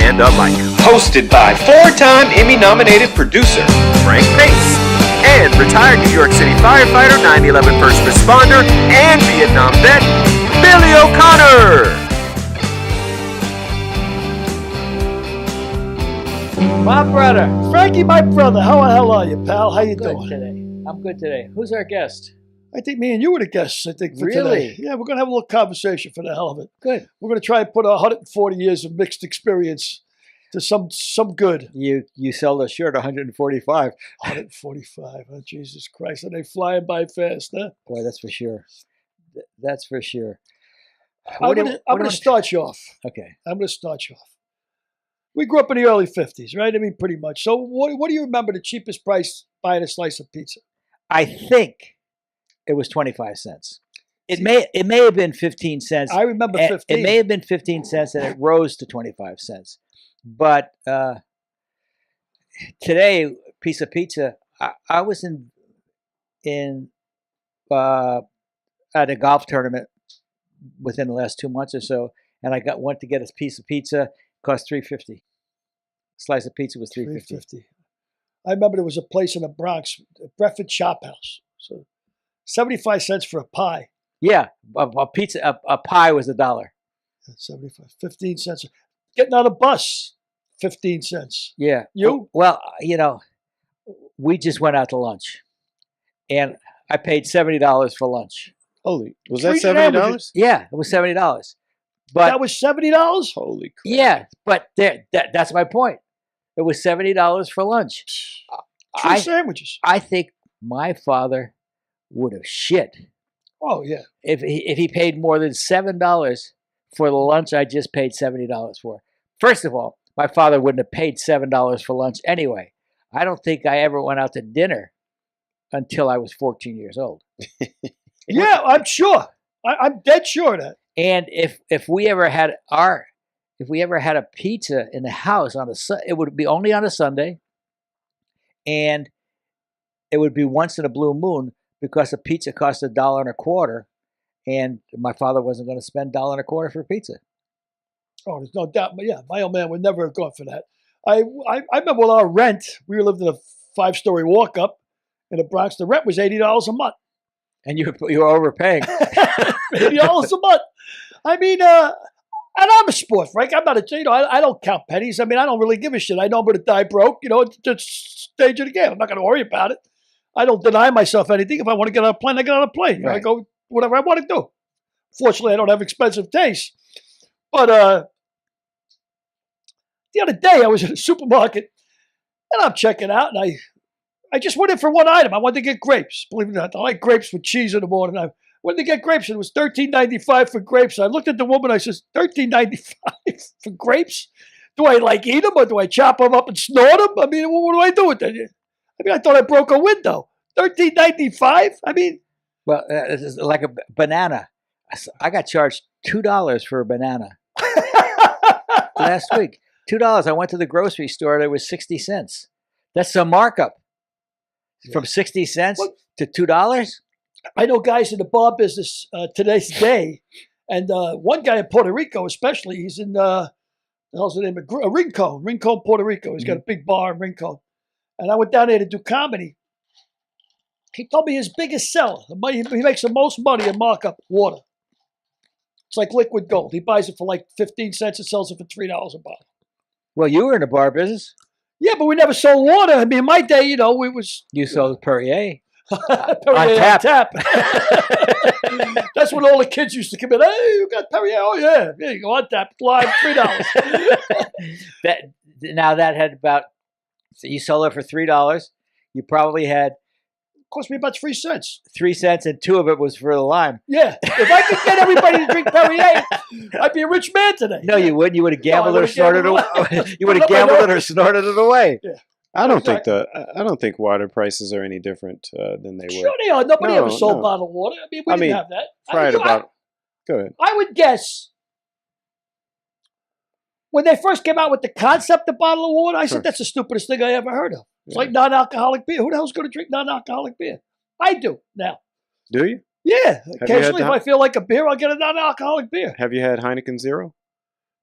and a mic. Hosted by four-time Emmy-nominated producer Frank Pace and retired New York City firefighter, 9/11 first responder, and Vietnam vet, Billy O'Connor. My brother. Frankie, my brother. How the hell are you, pal? How you Good doing? today. I'm good today. Who's our guest? I think me and you were the guests, I think, for Really? today. Yeah, we're going to have a little conversation for the hell of it. Good. We're going to try and put 140 years of mixed experience to some good. You sold us short 145. 145. Oh, Jesus Christ. And they flying by fast, huh? Boy, that's for sure. That's for sure. I'm going to start you off. Okay. I'm going to start you off. We grew up in the early 50s, right? I mean, pretty much. So what do you remember the cheapest price buying a slice of pizza? I think it was 25 cents. It may have been 15 cents. I remember 15. It may have been 15 cents and it rose to 25 cents. But today, piece of pizza, I was at a golf tournament within the last 2 months or so, and I went to get a piece of pizza. Cost $3.50. Slice of pizza was $3.50. I remember there was a place in the Bronx, Brefford Chop House. So 75 cents for a pie. Yeah, a pizza, a pie was $1. 75, 15 cents. Getting on a bus, 15 cents. Yeah. You? Well, we just went out to lunch, and I paid $70 for lunch. Holy, was that $70? Yeah, it was $70. But that was $70? Holy crap. Yeah, but that's my point. It was $70 for lunch. Two sandwiches. I think my father would have shit. Oh, yeah. If he paid more than $7 for the lunch I just paid $70 for. First of all, my father wouldn't have paid $7 for lunch anyway. I don't think I ever went out to dinner until I was 14 years old. Yeah, I'm sure. I'm dead sure of that. And if we ever had a pizza in the house it would be only on a Sunday, and it would be once in a blue moon because a pizza cost $1.25, and my father wasn't going to spend $1.25 for pizza. Oh, there's no doubt. But yeah, my old man would never have gone for that. I remember with our rent, we lived in a 5-story walk-up in the Bronx. The rent was $80 a month. And you were overpaying. $80 a month. I mean, and I'm a sport, Frank. I'm not I don't count pennies. I mean, I don't really give a shit. I know I'm going to die broke. It's just stage of the game. I'm not going to worry about it. I don't deny myself anything. If I want to get on a plane, I get on a plane. Right. I go whatever I want to do. Fortunately, I don't have expensive taste. But the other day, I was in a supermarket, and I'm checking out, and I just went in for one item. I wanted to get grapes. Believe it or not, I like grapes with cheese in the morning. I went to get grapes, and it was $13.95 for grapes. I looked at the woman. I said, $13.95 for grapes? Do I eat them, or do I chop them up and snort them? I mean, what do I do with that? I mean, I thought I broke a window. $13.95? I mean, well, it's like a banana. I got charged $2 for a banana last week. $2. I went to the grocery store. There was 60 cents. That's a markup. From 60 cents to $2? I know guys in the bar business today's day, and one guy in Puerto Rico especially, he's in, the hell's the name? Rincon, Puerto Rico. He's got a big bar in Rincon. And I went down there to do comedy. He told me his biggest seller, he makes the most money in markup, water. It's like liquid gold. He buys it for 15 cents and sells it for $3 a bottle. Well, you were in the bar business. Yeah, but we never sold water. I mean, in my day, You sold Perrier. Perrier on tap. That's when all the kids used to come in. Hey, you got Perrier? Oh, yeah. There you go, on tap. Live, $3. That had so you sold it for $3. You probably had... Cost me about 3 cents. 3 cents, and 2 of it was for the lime. Yeah. If I could get everybody to drink Perrier, I'd be a rich man today. No, you wouldn't. You would have gambled or snorted it away. You would have gambled or snorted it away. Yeah. I don't think water prices are any different than they were. Sure they are. Nobody ever sold bottled water. I mean, we didn't have that. Go ahead. I would guess when they first came out with the concept of bottled water, I said, that's the stupidest thing I ever heard of. It's like non-alcoholic beer. Who the hell's going to drink non-alcoholic beer? I do now. Do you? Yeah. Occasionally, if I feel like a beer, I'll get a non-alcoholic beer. Have you had Heineken Zero?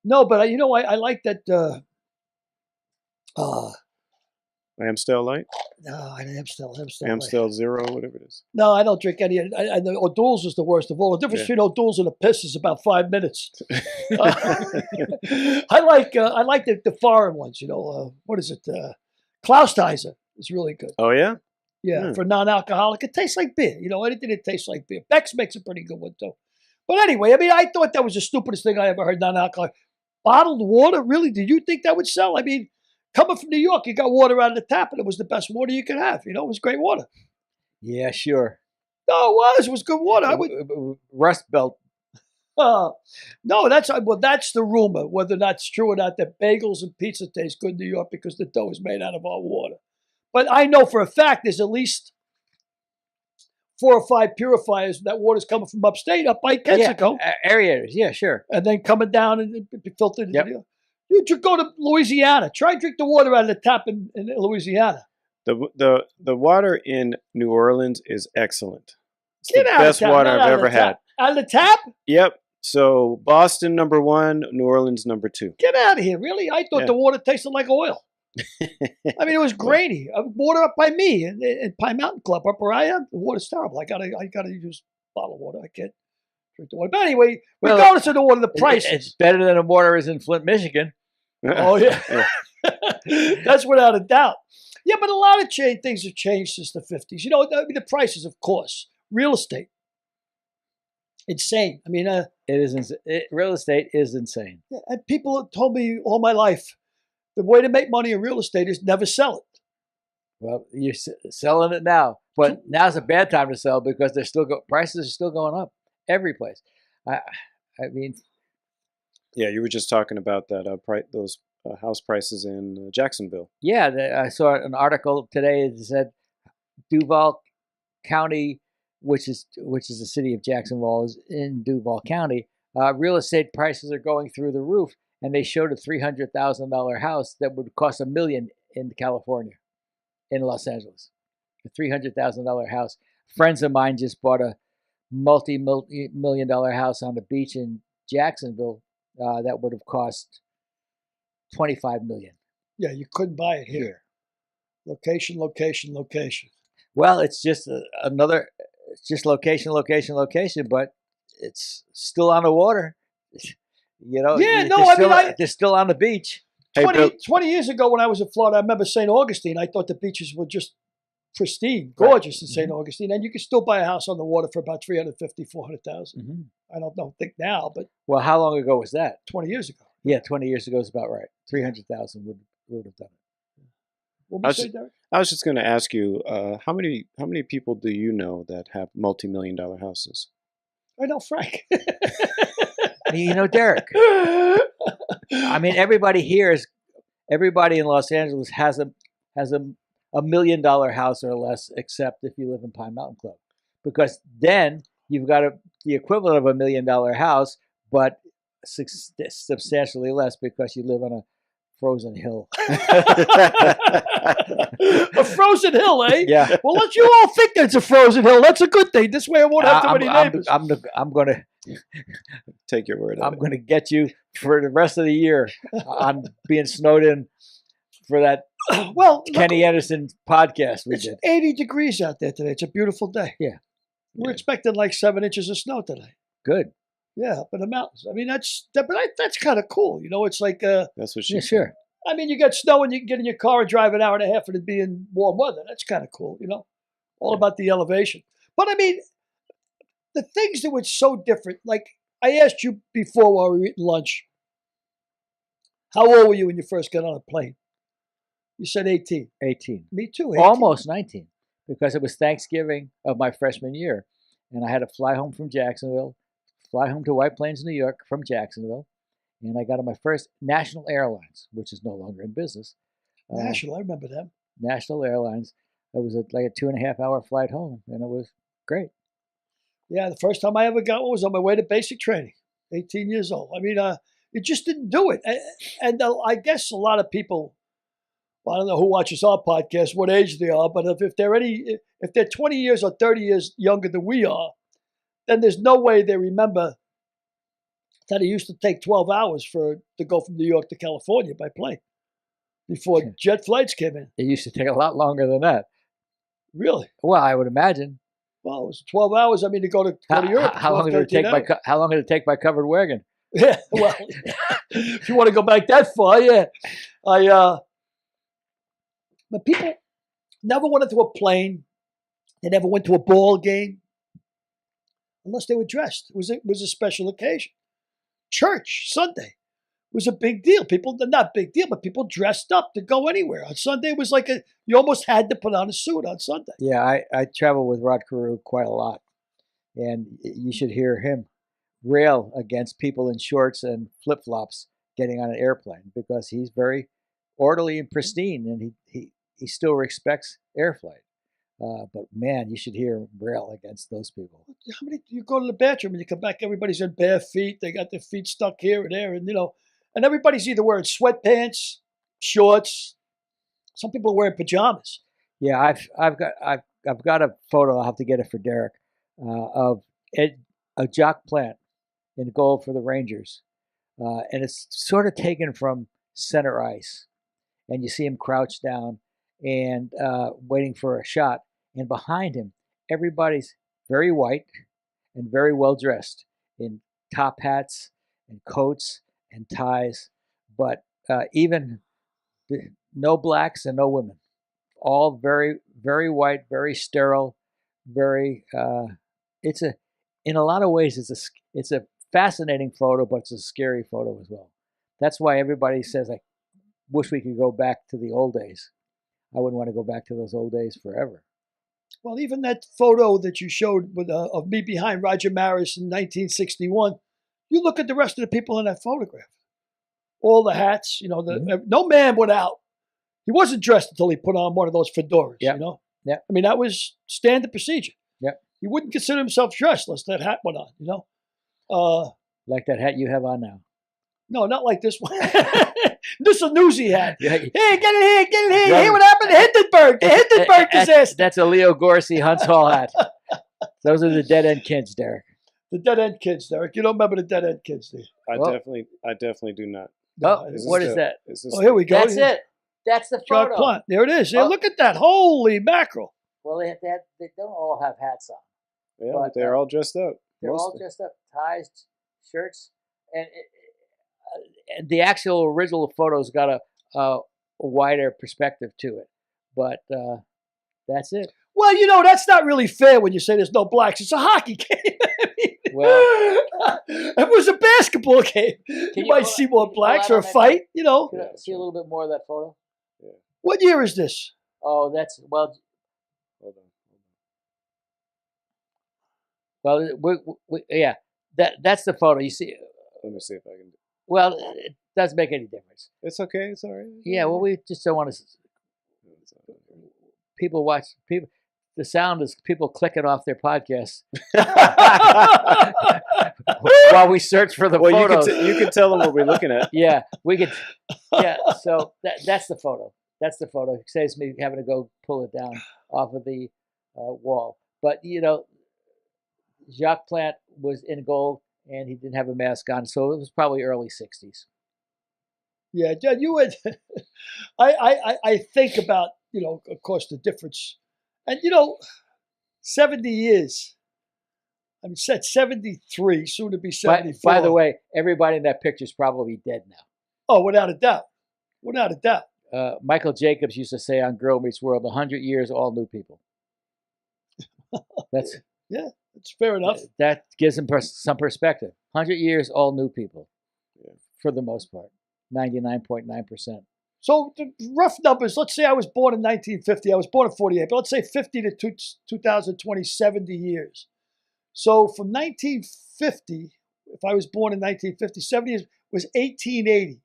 No, but I like that Uh, Amstel Light, no, Amstel. Amstel Zero, whatever it is. No, I don't drink any. And the O'Doul's is the worst of all. The difference between O'Doul's and a piss is about 5 minutes. I like the foreign ones. What is it? Klaustizer is really good. Oh yeah. Yeah, for non-alcoholic, it tastes like beer. Anything that tastes like beer. Beck's makes a pretty good one too. But anyway, I mean, I thought that was the stupidest thing I ever heard. Non-alcoholic bottled water. Really? Did you think that would sell? I mean, coming from New York, you got water out of the tap, and it was the best water you could have. It was great water. Yeah, sure. No, it was good water. I would. Rust Belt. No, that's the rumor. Whether that's true or not, that bagels and pizza taste good in New York because the dough is made out of our water. But I know for a fact there's at least 4 or 5 purifiers. That water's coming from upstate, up by Kensico. Yeah, aerators. Yeah, sure. And then coming down and be filtered. Yep. You should go to Louisiana. Try and drink the water out of the tap in Louisiana. The water in New Orleans is excellent. It's Get the out of best town, water not I've out of ever the tap. had. Out of the tap? Yep. So Boston #1, New Orleans #2. Get out of here. Really? I thought the water tasted like oil. I mean, it was grainy. Water up by me in Pine Mountain Club, up where I am. The water's terrible. I gotta use bottled water. I can't drink the water. But anyway, regardless of the water, the price. It's better than the water is in Flint, Michigan. Oh yeah, that's without a doubt. Yeah, but a lot of things have changed since the 50s. I mean, the prices, of course. Real estate, insane. I mean, it is. Real estate is insane. And people have told me all my life, the way to make money in real estate is never sell it. Well, you're selling it now, but now's a bad time to sell because prices are still going up every place. I mean, yeah, you were just talking about that those house prices in Jacksonville. Yeah, I saw an article today that said Duval County, which is the city of Jacksonville, is in Duval County. Real estate prices are going through the roof. And they showed a $300,000 house that would cost $1 million in California, in Los Angeles. A $300,000 house. Friends of mine just bought a multi-million-dollar house on the beach in Jacksonville that would have cost $25 million. Yeah, you couldn't buy it here. Location. Well, it's just it's just location, but it's still on the water. Yeah, they're still on the beach. 20 years ago when I was in Florida, I remember St. Augustine. I thought the beaches were just pristine, gorgeous in St. Augustine. And you could still buy a house on the water for about $350,000, $400,000. I don't think now, but. Well, how long ago was that? 20 years ago. Yeah, 20 years ago is about right. 300,000 would have done it. What would you say, Derek? I was just going to ask you, how many people do you know that have multi-million-dollar houses? I know Frank. Derek. I mean, everybody in Los Angeles has a $1 million house or less, except if you live in Pine Mountain Club, because then you've got the equivalent of $1 million house, but substantially less because you live on a frozen hill. A frozen hill, eh? Yeah. Well, let you all think that it's a frozen hill. That's a good thing. This way I won't have too many neighbors. I'm going to take your word. I'm going to get you for the rest of the year on being snowed in for that Kenny Anderson podcast we did. 80 degrees out there today. It's a beautiful day. Yeah. We're expecting like 7 inches of snow today. Good. Yeah, up in the mountains. I mean, that's kind of cool. It's like that's what she said. Sure. I mean, you get snow and you can get in your car and drive an hour and a half and it be in warm weather. That's kind of cool, all about the elevation. But I mean, the things that were so different, like I asked you before while we were eating lunch, how old were you when you first got on a plane? You said 18. 18. Me too. 18. Almost 19, because it was Thanksgiving of my freshman year. And I had to fly home from Jacksonville, fly home to White Plains, New York from Jacksonville. And I got on my first National Airlines, which is no longer in business. National, I remember them. National Airlines. It was like a 2.5-hour flight home, and it was great. Yeah, the first time I ever got one was on my way to basic training, 18 years old. I mean, it just didn't do it. And I guess a lot of people, I don't know who watches our podcast, what age they are, but if they're 20 years or 30 years younger than we are, then there's no way they remember that it used to take 12 hours to go from New York to California by plane. before jet flights came in. It used to take a lot longer than that. Really? Well, I would imagine. Well, it was 12 hours. I mean, to go to Europe. How long did it take how long did it take by covered wagon? Yeah, well, if you want to go back that far, yeah. But people never went into a plane. They never went to a ball game unless they were dressed. It was a special occasion. Church, Sunday, was a big deal. People, not big deal, but people dressed up to go anywhere. On Sunday, it was like you almost had to put on a suit on Sunday. Yeah, I travel with Rod Carew quite a lot. And you should hear him rail against people in shorts and flip-flops getting on an airplane because he's very orderly and pristine, and he still respects air flight. But man, you should hear him rail against those people. How many you go to the bathroom and you come back, everybody's in bare feet. They got their feet stuck here and there, and and everybody's either wearing sweatpants, shorts. Some people are wearing pajamas. Yeah, I've got a photo. I'll have to get it for Derek of Jock Plant in goal for the Rangers, and it's sort of taken from center ice, and you see him crouched down and waiting for a shot, and behind him, everybody's very white and very well dressed in top hats and coats and ties, but even no blacks and no women, all very, very white, very sterile, very. In a lot of ways, it's a fascinating photo, but it's a scary photo as well. That's why everybody says, I wish we could go back to the old days. I wouldn't want to go back to those old days forever. Well, even that photo that you showed of me behind Roger Maris in 1961, you look at the rest of the people in that photograph. All the hats, no man went out. He wasn't dressed until he put on one of those fedoras, Yeah. I mean, that was standard procedure. Yeah. He wouldn't consider himself dressed unless that hat went on, Like that hat you have on now. No, not like this one. This is a newsy hat. Yeah. Hey, get in here. Hey, what happened to Hindenburg? The Hindenburg disaster. That's a Leo Gorcey Hunts Hall hat. Those are the dead end kids, Derek. The dead end kids, Derek. You don't remember the dead end kids, do you? I definitely do not. Oh, what is that? Here we go. That's it. That's the John photo. Plant. There it is. Yeah, look at that. Holy mackerel. Well, they don't all have hats on. Yeah, But, they're all dressed up. They're all mostly. dressed up, ties, shirts, and the actual original photo's got a wider perspective to it. But that's it. Well, that's not really fair when you say there's no blacks. It's a hockey game. Well, if it was a basketball game, you might see more blacks or a fight, Could I see a little bit more of that photo? What year is this? Oh, that's Hold on. well, yeah. That's the photo. You see. Let me see if I can. Well, it doesn't make any difference. It's okay. It's all right. Yeah. Well, we just don't want to. People watch people. The sound is people clicking off their podcasts while we search for the photos. You can tell them what we're looking at. Yeah, we could. Yeah, so that's the photo. That's the photo. It saves me having to go pull it down off of the wall. But Jacques Plant was in goal and he didn't have a mask on, so it was probably early '60s. Yeah, you would. I think about of course the difference. And 70 years. I mean, said 73, soon to be 74. By the way, everybody in that picture is probably dead now. Oh, without a doubt. Without a doubt. Michael Jacobs used to say on Girl Meets World, 100 years, all new people. That's fair enough. That gives him some perspective. 100 years, all new people, for the most part, 99.9%. So the rough numbers, let's say I was born in 1950. I was born in 48, but let's say 50 to 2020, 70 years. So from 1950, if I was born in 1950, 70 years was 1880.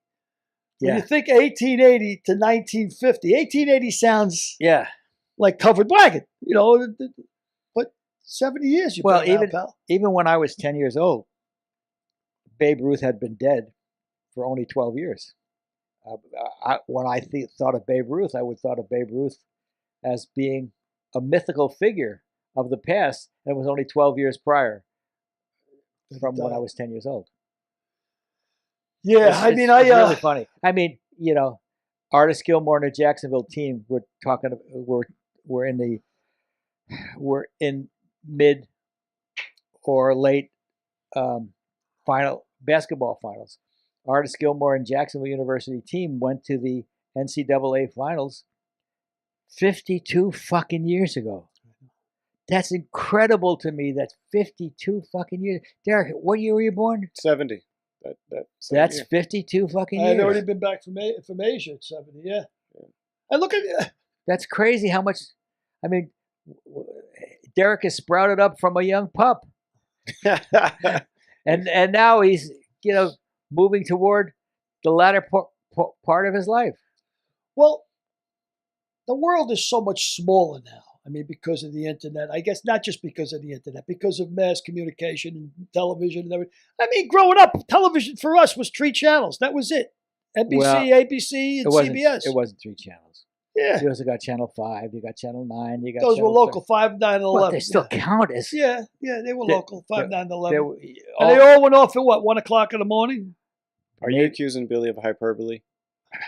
Yeah. When you think 1880 to 1950, 1880 sounds like covered wagon, but 70 years even when I was 10 years old, Babe Ruth had been dead for only 12 years. When I thought of Babe Ruth, I would thought of Babe Ruth as being a mythical figure of the past, and it was only 12 years prior from when I was 10 years old. Yeah, It's really funny. I mean, Artis Gilmore and the Jacksonville team were talking. We're in mid or late final basketball finals. Artis Gilmore and Jacksonville University team went to the NCAA finals 52 fucking years ago. That's incredible to me. That's 52 fucking years. Derek, what year were you born? 70. That's 52 fucking I years. had already been back from Asia at 70, yeah. And look at That's crazy how much. I mean, Derek is sprouted up from a young pup, and now he's moving toward the latter part of his life. well, the world is so much smaller now. I mean, because of the internet. I guess not just because of the internet, because of mass communication and television and everything. I mean, growing up, television for us was 3 channels. That was it. NBC, Well, ABC, and CBS. It wasn't 3 channels. Yeah. You also got Channel 5. You got Channel 9. You got Those Channel were local, 5, 9, and 11. But they still count as. Yeah, they were local, 5, 9, and 11. They And they all went off at what, 1 o'clock in the morning? Are you accusing Billy of hyperbole?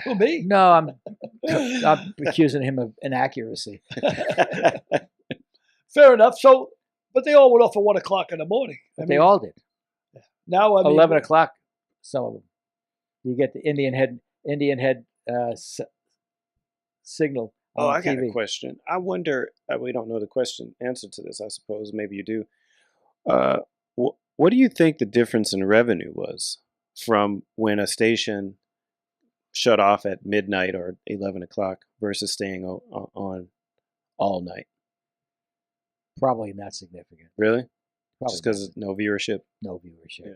Who, me? No, I'm accusing him of inaccuracy. Fair enough. So, but they all went off at 1 o'clock in the morning. They all did. Now, I mean, 11 o'clock, some of them. You get the Indian head signal on Oh, I TV. got a question. I wonder, we don't know the answer to this, I suppose. Maybe you do. What do you think the difference in revenue was from when a station shut off at midnight or 11 o'clock versus staying on all night? Probably not significant. Really? Probably Just because no viewership? no viewership. Yeah.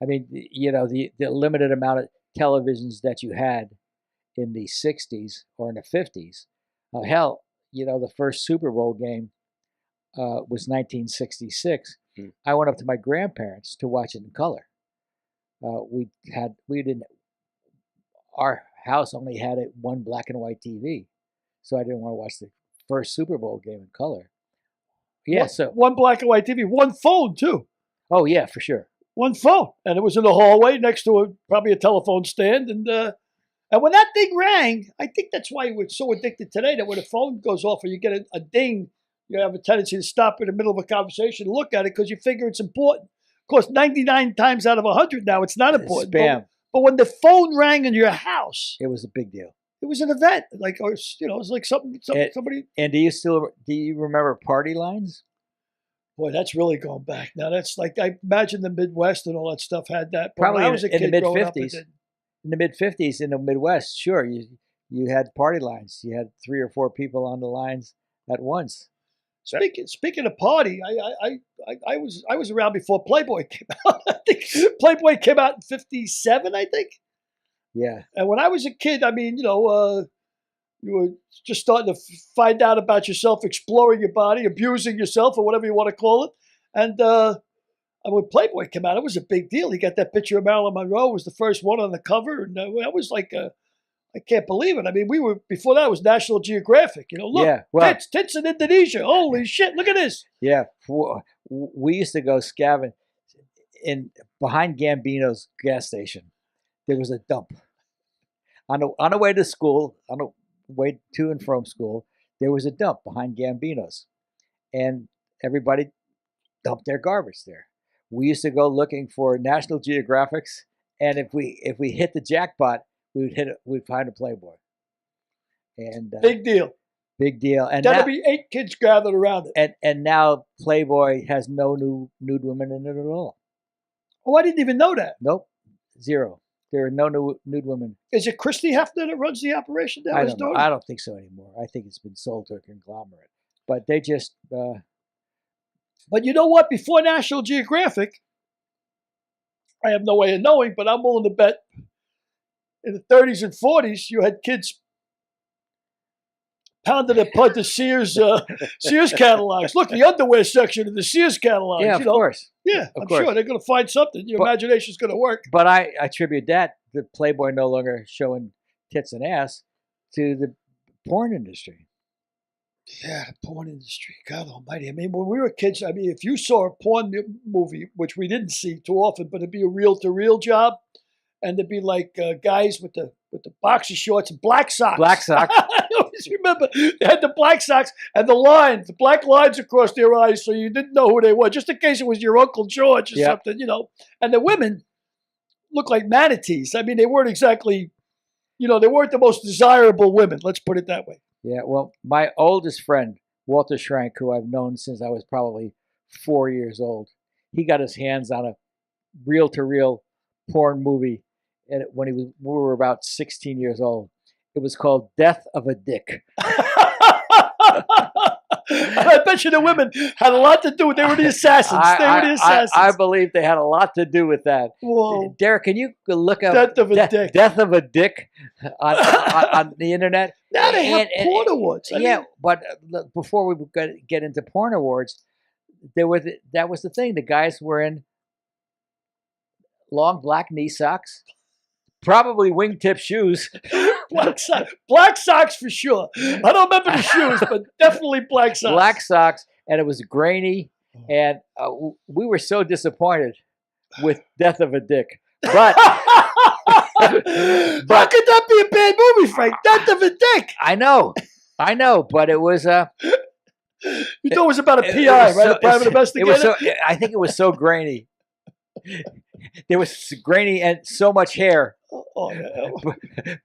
I mean, the limited amount of televisions that you had in the 60s or in the 50s. Hell, the first Super Bowl game was 1966. I went up to my grandparents to watch it in color. Our house only had one black and white TV, so I didn't want to watch the first Super Bowl game in color. Yeah, so one black and white TV, one phone too. Oh yeah, for sure. One phone, and it was in the hallway next to probably a telephone stand, and when that thing rang, I think that's why we're so addicted today that when a phone goes off or you get a ding, you have a tendency to stop in the middle of a conversation and look at it because you figure it's important. Of course, 99 times out of 100 now, it's not important. Spam. But when the phone rang in your house, it was a big deal. It was an event, it was like somebody. And do you remember party lines? Boy, that's really going back. Now that's like, I imagine the Midwest and all that stuff had that. But Probably when I was a kid in the growing up, mid-50s. In the mid-50s in the Midwest, sure, you had party lines. You had 3 or 4 people on the lines at once. Speaking of party, I was around before Playboy came out. I think Playboy came out in '57, I think. Yeah. And when I was a kid, I mean, you were just starting to find out about yourself, exploring your body, abusing yourself, or whatever you want to call it. And when Playboy came out, it was a big deal. He got that picture of Marilyn Monroe, was the first one on the cover, and that was like I can't believe it. I mean, before that, it was National Geographic. Look, yeah, well, tits in Indonesia. Holy shit, look at this. Yeah, we used to go scavenge behind Gambino's gas station. There was a dump. On the way to school, on the way to and from school, there was a dump behind Gambino's. And everybody dumped their garbage there. We used to go looking for National Geographics, and if we hit the jackpot, we'd find a Playboy. And big deal. Big deal. And that'd be 8 kids gathered around it. And now Playboy has no nude women in it at all. Oh, I didn't even know that. Nope, 0. There are no nude women. Is it Christy Hefner that runs the operation down I his don't know. daughter? I don't think so anymore. I think it's been sold to a conglomerate. But they just. But you know what? Before National Geographic, I have no way of knowing, but I'm willing to bet in the 30s and 40s, you had kids pounding their pud to Sears catalogs. Look, the underwear section of the Sears catalogs. Yeah, of course. Yeah, I'm sure they're going to find something. Your imagination's going to work. But I attribute that, the Playboy no longer showing tits and ass, to the porn industry. Yeah, the porn industry. God almighty. I mean, when we were kids, I mean, if you saw a porn movie, which we didn't see too often, but it'd be a reel-to-reel job, and there'd be like guys with the with the boxer shorts and black socks. Black socks. I always remember they had the black socks and the black lines across their eyes, so you didn't know who they were, just in case it was your Uncle George or something, you know. And the women looked like manatees. I mean, they weren't exactly, you know, they weren't the most desirable women. Let's put it that way. Yeah, well, my oldest friend, Walter Schrank, who I've known since I was probably 4 years old, he got his hands on a reel-to-reel porn movie when we were about 16 years old. It was called Death of a Dick. I bet you the women had a lot to do with it. They were the assassins. I believe they had a lot to do with that. Whoa. Derek, can you look up Death of a Dick. Death of a Dick on the internet? Now they have porn awards. But before we get into porn awards, that was the thing. The guys were in long black knee socks, probably wingtip shoes. Black socks for sure. I don't remember the shoes, but definitely black socks. Black socks, and it was grainy, and we were so disappointed with Death of a Dick. But how could that be a bad movie, Frank? Death of a Dick. I know, but it was you thought it was about a PI, right? A private investigator. I think it was so grainy. There was grainy and so much hair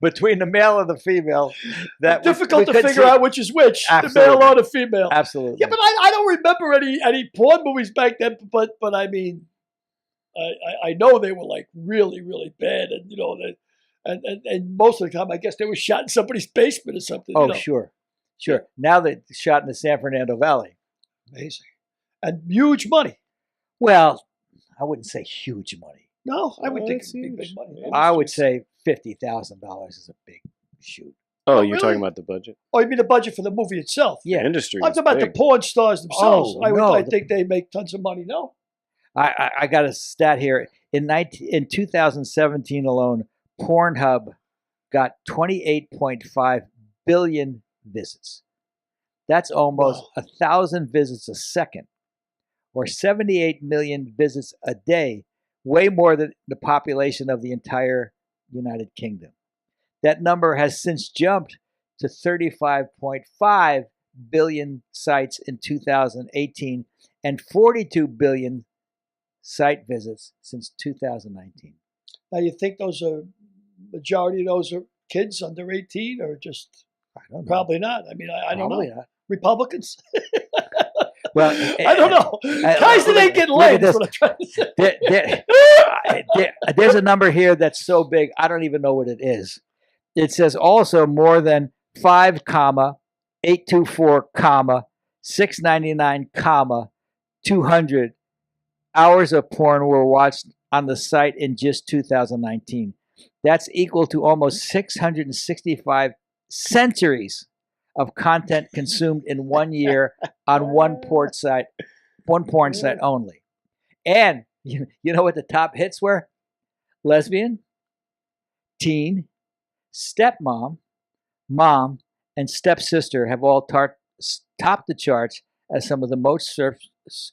between the male and the female that difficult to figure out which is which, the male or the female. Absolutely. Yeah, but I don't remember any porn movies back then. But I mean, I know they were like really, really bad, and you know, and most of the time I guess they were shot in somebody's basement or something. Oh, you know? Sure. Now they're shot in the San Fernando Valley. Amazing, and huge money. Well, I wouldn't say huge money. No, I would think it'd be big money. I would say $50,000 is a big shoot. Oh, you're really? talking about the budget? Oh, you mean the budget for the movie itself? Yeah, industry. I'm talking about the porn stars themselves. Oh, I think they make tons of money. No, I got a stat here. In 2017 alone, Pornhub got 28.5 billion visits. That's almost 1,000 visits a second, or 78 million visits a day, way more than the population of the entire United Kingdom. That number has since jumped to 35.5 billion sites in 2018 and 42 billion site visits since 2019. now you think majority of those are kids under 18 or just I don't know. probably not. I mean, I don't know. Probably not. Republicans? Well, I don't know. Guys that ain't getting laid is what I'm trying to say. There's a number here that's so big, I don't even know what it is. It says also more than 5, 824, 699, 200 hours of porn were watched on the site in just 2019. That's equal to almost 665 centuries of content consumed in 1 year on one porn site only. And you know what the top hits were? Lesbian, teen, stepmom, mom, and stepsister have all topped the charts as some of the most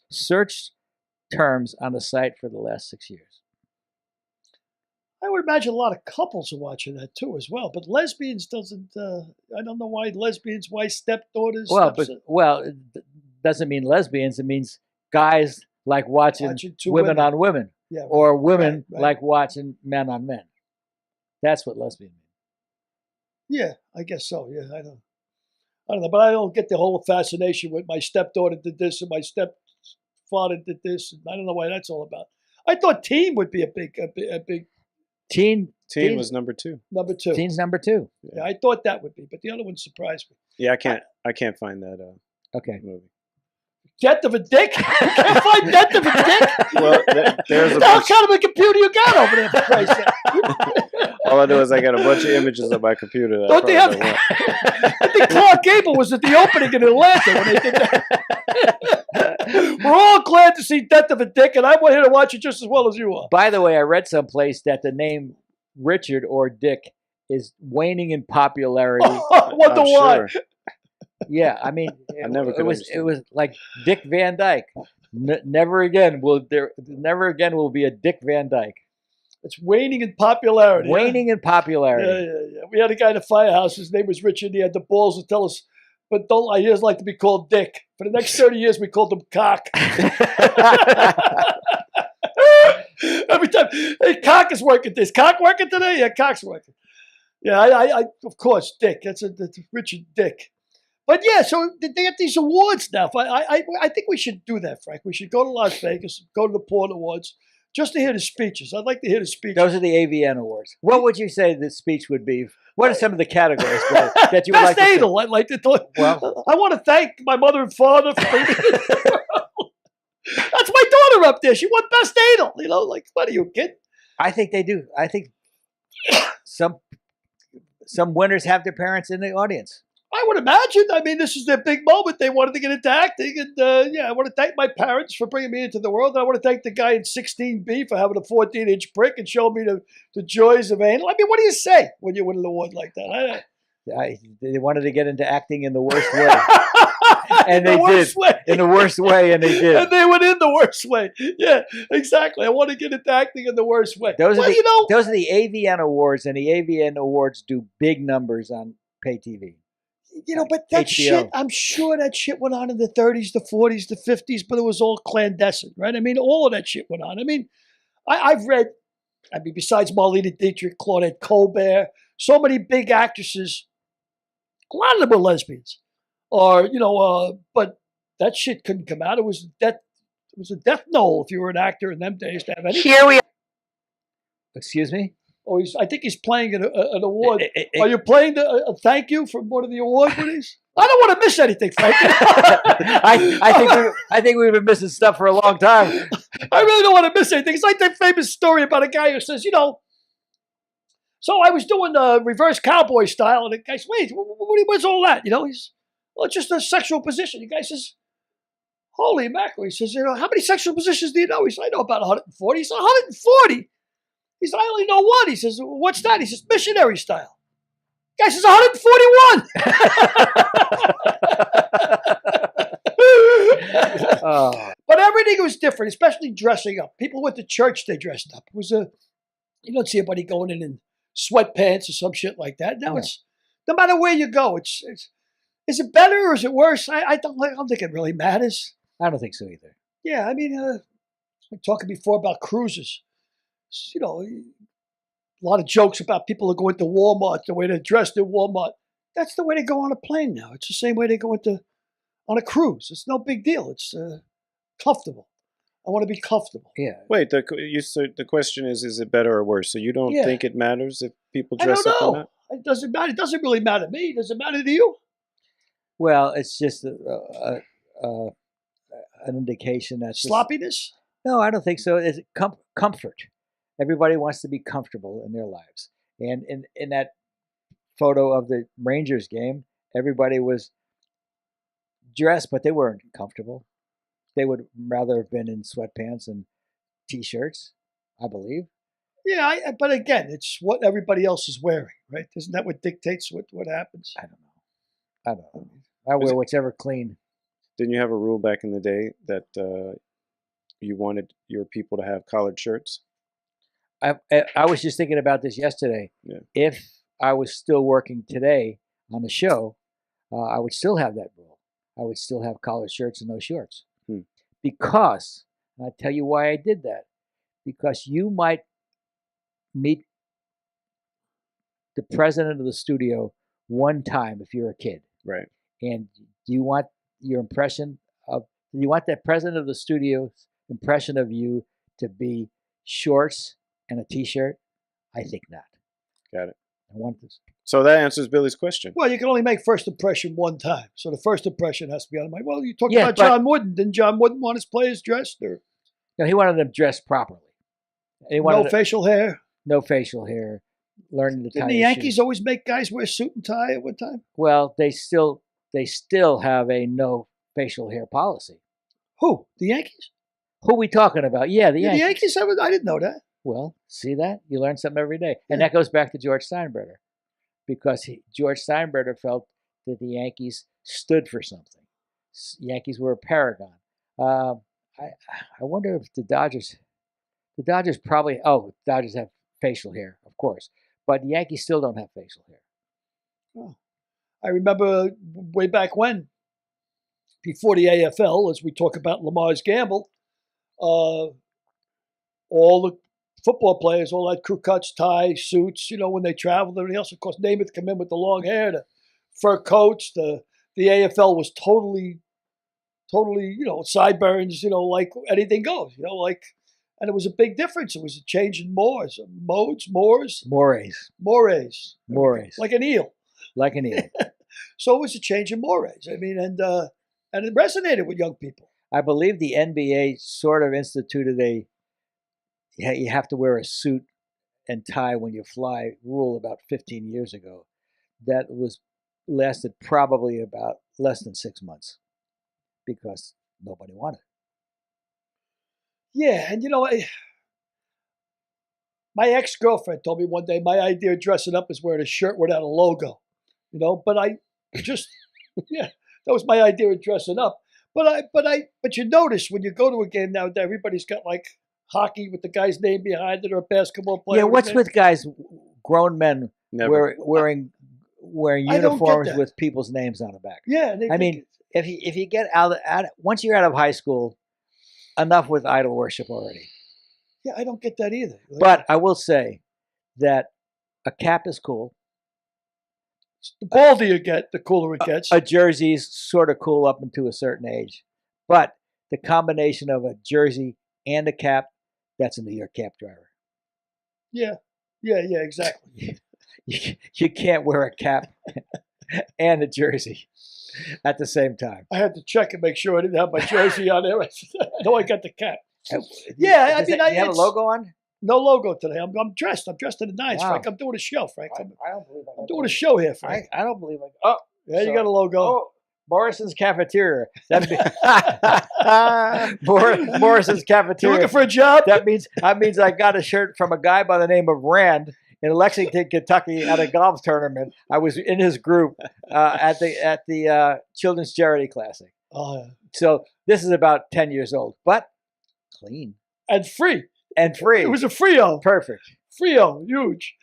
searched terms on the site for the last 6 years. I would imagine a lot of couples are watching that too as well. But lesbians doesn't, I don't know why lesbians, why stepdaughters. Well, it doesn't mean lesbians. It means guys like watching women on women, or women like watching men on men. That's what lesbian means. Yeah, I guess so. Yeah, I don't know, but I don't get the whole fascination with my stepdaughter did this and my stepfather did this. And I don't know why that's all about. I thought teen would be a big. Teen was number 2. Number 2. Teen's number 2. Yeah, I thought that would be, but the other one surprised me. Yeah, I can't find that movie. Death of a Dick? You can't find Death of a Dick? Well, there's a what kind of a computer you got over there, for Christ's sake? All I know is I got a bunch of images on my computer. Don't they have? I think Clark Gable was at the opening in Atlanta when they did that. We're all glad to see Death of a Dick, and I'm here to watch it just as well as you are. By the way, I read someplace that the name Richard or Dick is waning in popularity. I wonder why. Sure. Yeah, I mean, it was like Dick Van Dyke. Never again will be a Dick Van Dyke. It's waning in popularity. Waning in popularity. Yeah. We had a guy in the firehouse. His name was Richard. He had the balls to tell us, but don't I just like to be called Dick. For the next 30 years, we called him Cock. Every time, hey, Cock is working. Is Cock working today? Yeah, Cock's working. Yeah, I of course, Dick. That's Richard Dick. But yeah, so they get these awards now. I think we should do that, Frank. We should go to Las Vegas, go to the Porn Awards, just to hear the speeches. I'd like to hear the speeches. Those are the AVN awards. What would you say the speech would be? What are some of the categories that you would like to say? I'd like to talk. Well, I want to thank my mother and father for bringing me to the world. That's my daughter up there. She won best anal. You know, like, what are you, kid? I think they do. I think some winners have their parents in the audience. I would imagine. I mean, this is their big moment. They wanted to get into acting. And yeah, I want to thank my parents for bringing me into the world. And I want to thank the guy in 16B for having a 14-inch prick and showing me the joys of anal. I mean, what do you say when you win an award like that? They wanted to get into acting in the worst way. And they did. In the worst way, and they did. And they went in the worst way. Yeah, exactly. I want to get into acting in the worst way. Those are the AVN Awards, and the AVN Awards do big numbers on pay TV. You know, but that HBO. shit, I'm sure that shit went on in the 30s, the 40s, the 50s, but it was all clandestine, right? I mean, all of that shit went on. I mean, I've read, besides Marlene Dietrich, Claudette Colbert, so many big actresses, a lot of them were lesbians. Or, you know, but that shit couldn't come out. It was a death knell if you were an actor in them days to have any. Here we are. Excuse me? Oh, I think he's playing an award. Are you playing a thank you from one of the award winners? I don't want to miss anything, Frank. I think we've been missing stuff for a long time. I really don't want to miss anything. It's like that famous story about a guy who says, you know, so I was doing the reverse cowboy style, and the guy says, wait, what's all that? You know, well, it's just a sexual position. The guy says, holy mackerel. He says, you know, how many sexual positions do you know? He says, I know about 140. He says, 140? He says, I only know one. He says, what's that? He says, missionary style. The guy says, 141. But everything was different, especially dressing up. People went to church, they dressed up. It was you don't see anybody going in sweatpants or some shit like that. Now it's, no matter where you go, it's is it better or is it worse? I don't think it really matters. I don't think so either. Yeah, I mean, we were talking before about cruises. You know, a lot of jokes about people who go into Walmart, the way they're dressed in Walmart. That's the way they go on a plane now. It's the same way they go on a cruise. It's no big deal. It's comfortable. I want to be comfortable. Yeah. Wait, the question is it better or worse? So you don't think it matters if people dress up or not? It doesn't matter. It doesn't really matter to me. Does it matter to you? Well, it's just an indication that sloppiness. No, I don't think so. It's comfort. Everybody wants to be comfortable in their lives. And in that photo of the Rangers game, everybody was dressed, but they weren't comfortable. They would rather have been in sweatpants and T-shirts, I believe. Yeah, but again, it's what everybody else is wearing, right? Isn't that what dictates what happens? I don't know. I wear whichever clean. Didn't you have a rule back in the day that you wanted your people to have collared shirts? I was just thinking about this yesterday. Yeah. If I was still working today on the show, I would still have that rule. I would still have collared shirts and no shorts. Because, and I'll tell you why I did that. Because you might meet the president of the studio one time if you're a kid. Right. And do you want that president of the studio's impression of you to be shorts and a T-shirt? I think not. Got it. I want this. So that answers Billy's question. Well, you can only make first impression one time. So the first impression has to be on the mic. Well, you talked about John Wooden. Didn't John Wooden want his players dressed? Or? No, he wanted them dressed properly. No facial hair? No facial hair. Learning to tie Didn't the Yankees always make guys wear suit and tie at one time? Well, they still have a no facial hair policy. Who? The Yankees? Who are we talking about? Yeah, the Yankees. The Yankees? I didn't know that. Well, see that? You learn something every day. And that goes back to George Steinbrenner. Because George Steinbrenner felt that the Yankees stood for something. Yankees were a paragon. I wonder if the Dodgers The Dodgers probably. Dodgers have facial hair, of course, but the Yankees still don't have facial hair. Oh. I remember way back when, before the AFL, as we talk about Lamar's gamble, all the football players all had crew cuts, ties, suits. When they traveled, everything else. Of course, Namath come in with the long hair, the fur coats. The AFL was totally, sideburns. Like anything goes. And it was a big difference. It was a change in mores, mores, Mores. like an eel. Like an eel. So it was a change in mores. I mean, and it resonated with young people. I believe the NBA sort of instituted you have to wear a suit and tie when you fly rule about 15 years ago. That lasted probably about less than 6 months because nobody wanted it. Yeah, and my ex-girlfriend told me one day my idea of dressing up is wearing a shirt without a logo. But I just yeah, that was my idea of dressing up. But you notice when you go to a game nowadays, everybody's got like hockey with the guy's name behind it, or a basketball player. Yeah, what's with guys, grown men Never. wearing I don't get uniforms that. with people's names on the back? Yeah, I mean, if you get out once you're out of high school, enough with idol worship already. yeah, I don't get that either. But I will say that a cap is cool. The bolder you get, the cooler it gets. A jersey's sort of cool up until a certain age, but the combination of a jersey and a cap, that's a New York cab driver. Yeah, exactly. You can't wear a cap and a jersey at the same time. I had to check and make sure I didn't have my jersey on there. I know I got the cap. Yeah, I mean, you have a logo on? No logo today. I'm dressed. I'm dressed to the nines, Wow. Frank. I'm doing a show, Frank. I don't believe I'm doing a show here, Frank. I don't believe I. Oh, Yeah, you got a logo. Oh, Morrison's Cafeteria. Morrison's You Cafeteria. looking for a job? That means I got a shirt from a guy by the name of Rand in Lexington, Kentucky, at a golf tournament. I was in his group at the Children's Charity Classic. Oh, yeah. So this is about 10 years old, but clean And free. and free. It was a Frio. Perfect. Frio, huge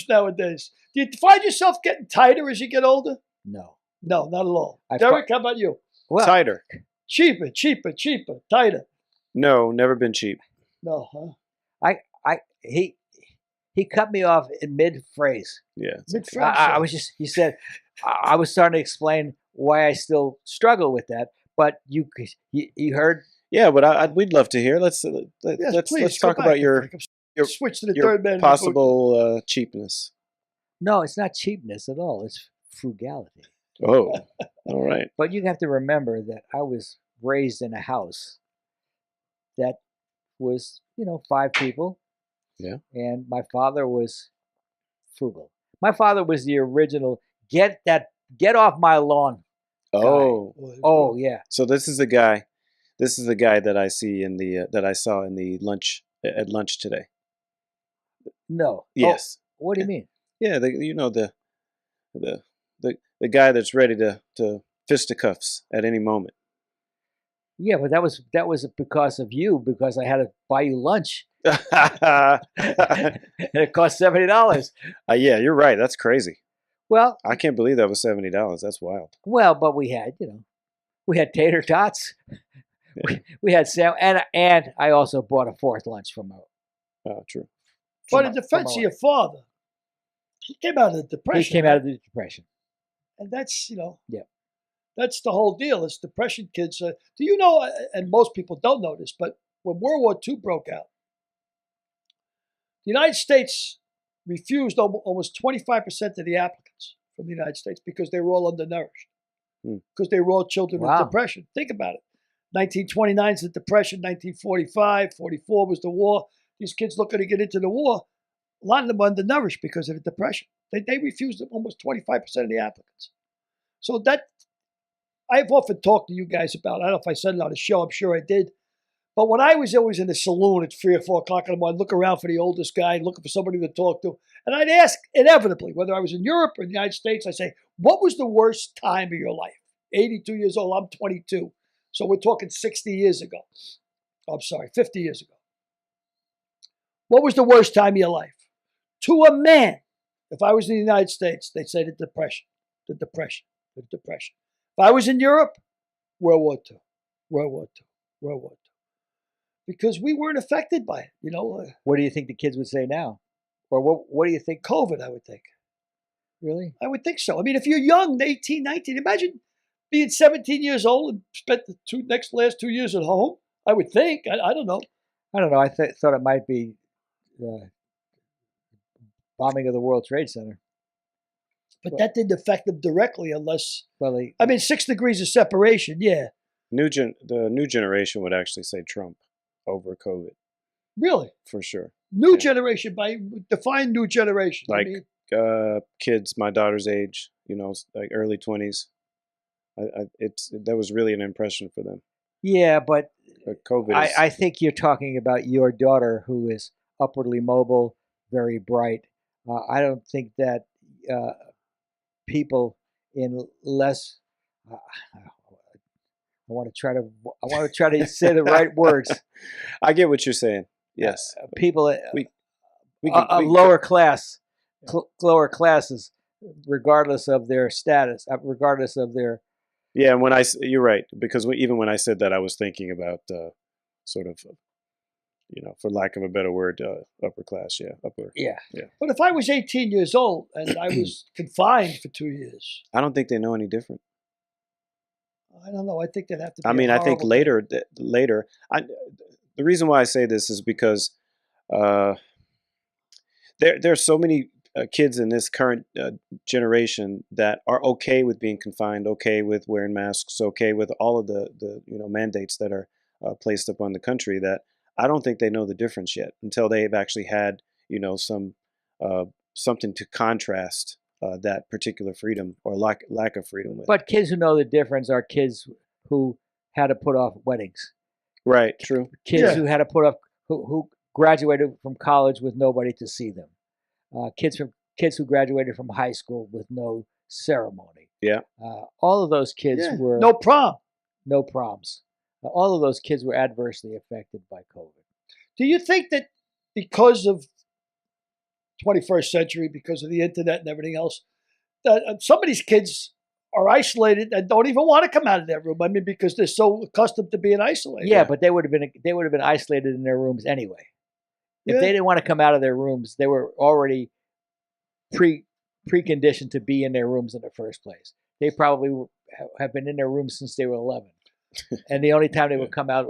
nowadays. Do you find yourself getting tighter as you get older? No. No, not at all. I Derek, how about you? Well, Tighter. Cheaper, tighter. No, never been cheap. No, huh? he cut me off in mid phrase. Yeah. Mid-French. I was just, he said, I was starting to explain why I still struggle with that, but you heard. Yeah, but we'd love to hear. Let's Please, talk go about back, your Frank. Switch to the your third man. possible cheapness. No, it's not cheapness at all. It's frugality. Oh, all right. But you have to remember that I was raised in a house that was, 5 people. Yeah. And my father was frugal. My father was the original get off my lawn. Oh, Oh yeah. so this is the guy. This is the guy that I see in the that I saw in the lunch at lunch today. No. Yes. Oh, what do you mean? Yeah, the guy that's ready to fisticuffs at any moment. Yeah, but that was because of you, because I had to buy you lunch. And it cost $70. Yeah, you're right. That's crazy. Well, I can't believe that was $70. That's wild. but we had tater tots. We had and I also bought a 4th lunch from her. Oh, true. But in defense of your father, he came out of the depression. He came out of the depression. And that's, Yeah. That's the whole deal. It's depression, kids. Do you know, and most people don't know this, but when World War II broke out, the United States refused almost 25% of the applicants from the United States because they were all undernourished, because they were all children with depression. Think about it. 1929 is the depression, 1945, 44 was the war. These kids looking to get into the war, a lot of them were undernourished because of the depression. They refused almost 25% of the applicants. So that, I've often talked to you guys about, I don't know if I said it on the show, I'm sure I did, but when I was always in the saloon at 3 or 4 o'clock in the morning, look around for the oldest guy, looking for somebody to talk to, and I'd ask inevitably, whether I was in Europe or in the United States, I'd say, what was the worst time of your life? 82 years old, I'm 22. So we're talking 60 years ago. I'm sorry, 50 years ago. What was the worst time of your life? To a man, if I was in the United States, they'd say the depression, the depression, the depression. If I was in Europe, World War II, World War II, World War II. Because we weren't affected by it, you know. What do you think the kids would say now? Or what do you think? COVID, I would think. Really? I would think so. I mean, if you're young, 18, 19, imagine being 17 years old and spent the last 2 years at home. I would think. I don't know. I don't know. I thought it might be bombing of the World Trade Center. But that didn't affect them directly unless, Well, I mean, 6 degrees of separation, yeah. The new generation would actually say Trump over COVID Really? for sure. New Yeah. generation, define new generation. Like I mean, kids my daughter's age, you know, like early 20s. That was really an impression for them. yeah, but COVID. I think you're talking about your daughter, who is upwardly mobile, very bright. I don't think that people in less. I want to try to say the right words. I get what you're saying. Yes, People we of lower classes, regardless of their status, regardless of their. Yeah, and you're right, because even when I said that, I was thinking about sort of, you know, for lack of a better word, upper class. Yeah, upper. Yeah. but if I was 18 years old and I was confined for 2 years, I don't think they know any different. I don't know. I think that'd have to be I mean, I think horrible thing. later. The reason why I say this is because there's so many kids in this current generation that are okay with being confined, okay with wearing masks, okay with all of the mandates that are placed upon the country, that I don't think they know the difference yet until they've actually had some something to contrast that particular freedom or lack of freedom with. But kids who know the difference are kids who had to put off weddings. Right. True. Kids Yeah. who had to put off who graduated from college with nobody to see them. Kids who graduated from high school with no ceremony. Yeah. All of those kids Yeah. were No prom. no proms. All of those kids were adversely affected by COVID. Do you think that because of 21st century, because of the internet and everything else, that some of these kids are isolated and don't even want to come out of their room? I mean, because they're so accustomed to being isolated. Yeah, but they would have been isolated in their rooms anyway. If Yeah. they didn't want to come out of their rooms, they were already preconditioned to be in their rooms in the first place. They probably have been in their rooms since they were 11, and the only time they would come out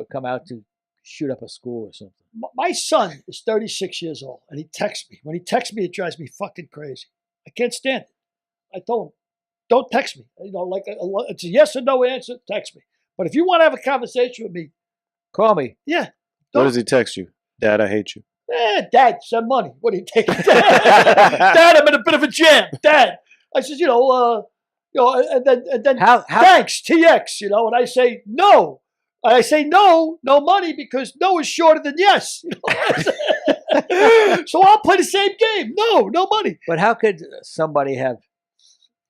to shoot up a school or something. My son is 36 years old, and he texts me. When he texts me, it drives me fucking crazy. I can't stand it. I told him, don't text me. You know, like it's a yes or no answer, text me. But if you want to have a conversation with me, Call me. yeah. What does he text you? Dad, I hate you. Dad, send money. What are you taking? Dad, I'm in a bit of a jam. Dad. I says, and then How thanks, TX, and I say no. I say no money, because no is shorter than yes. So I'll play the same game. No money. But how could somebody have?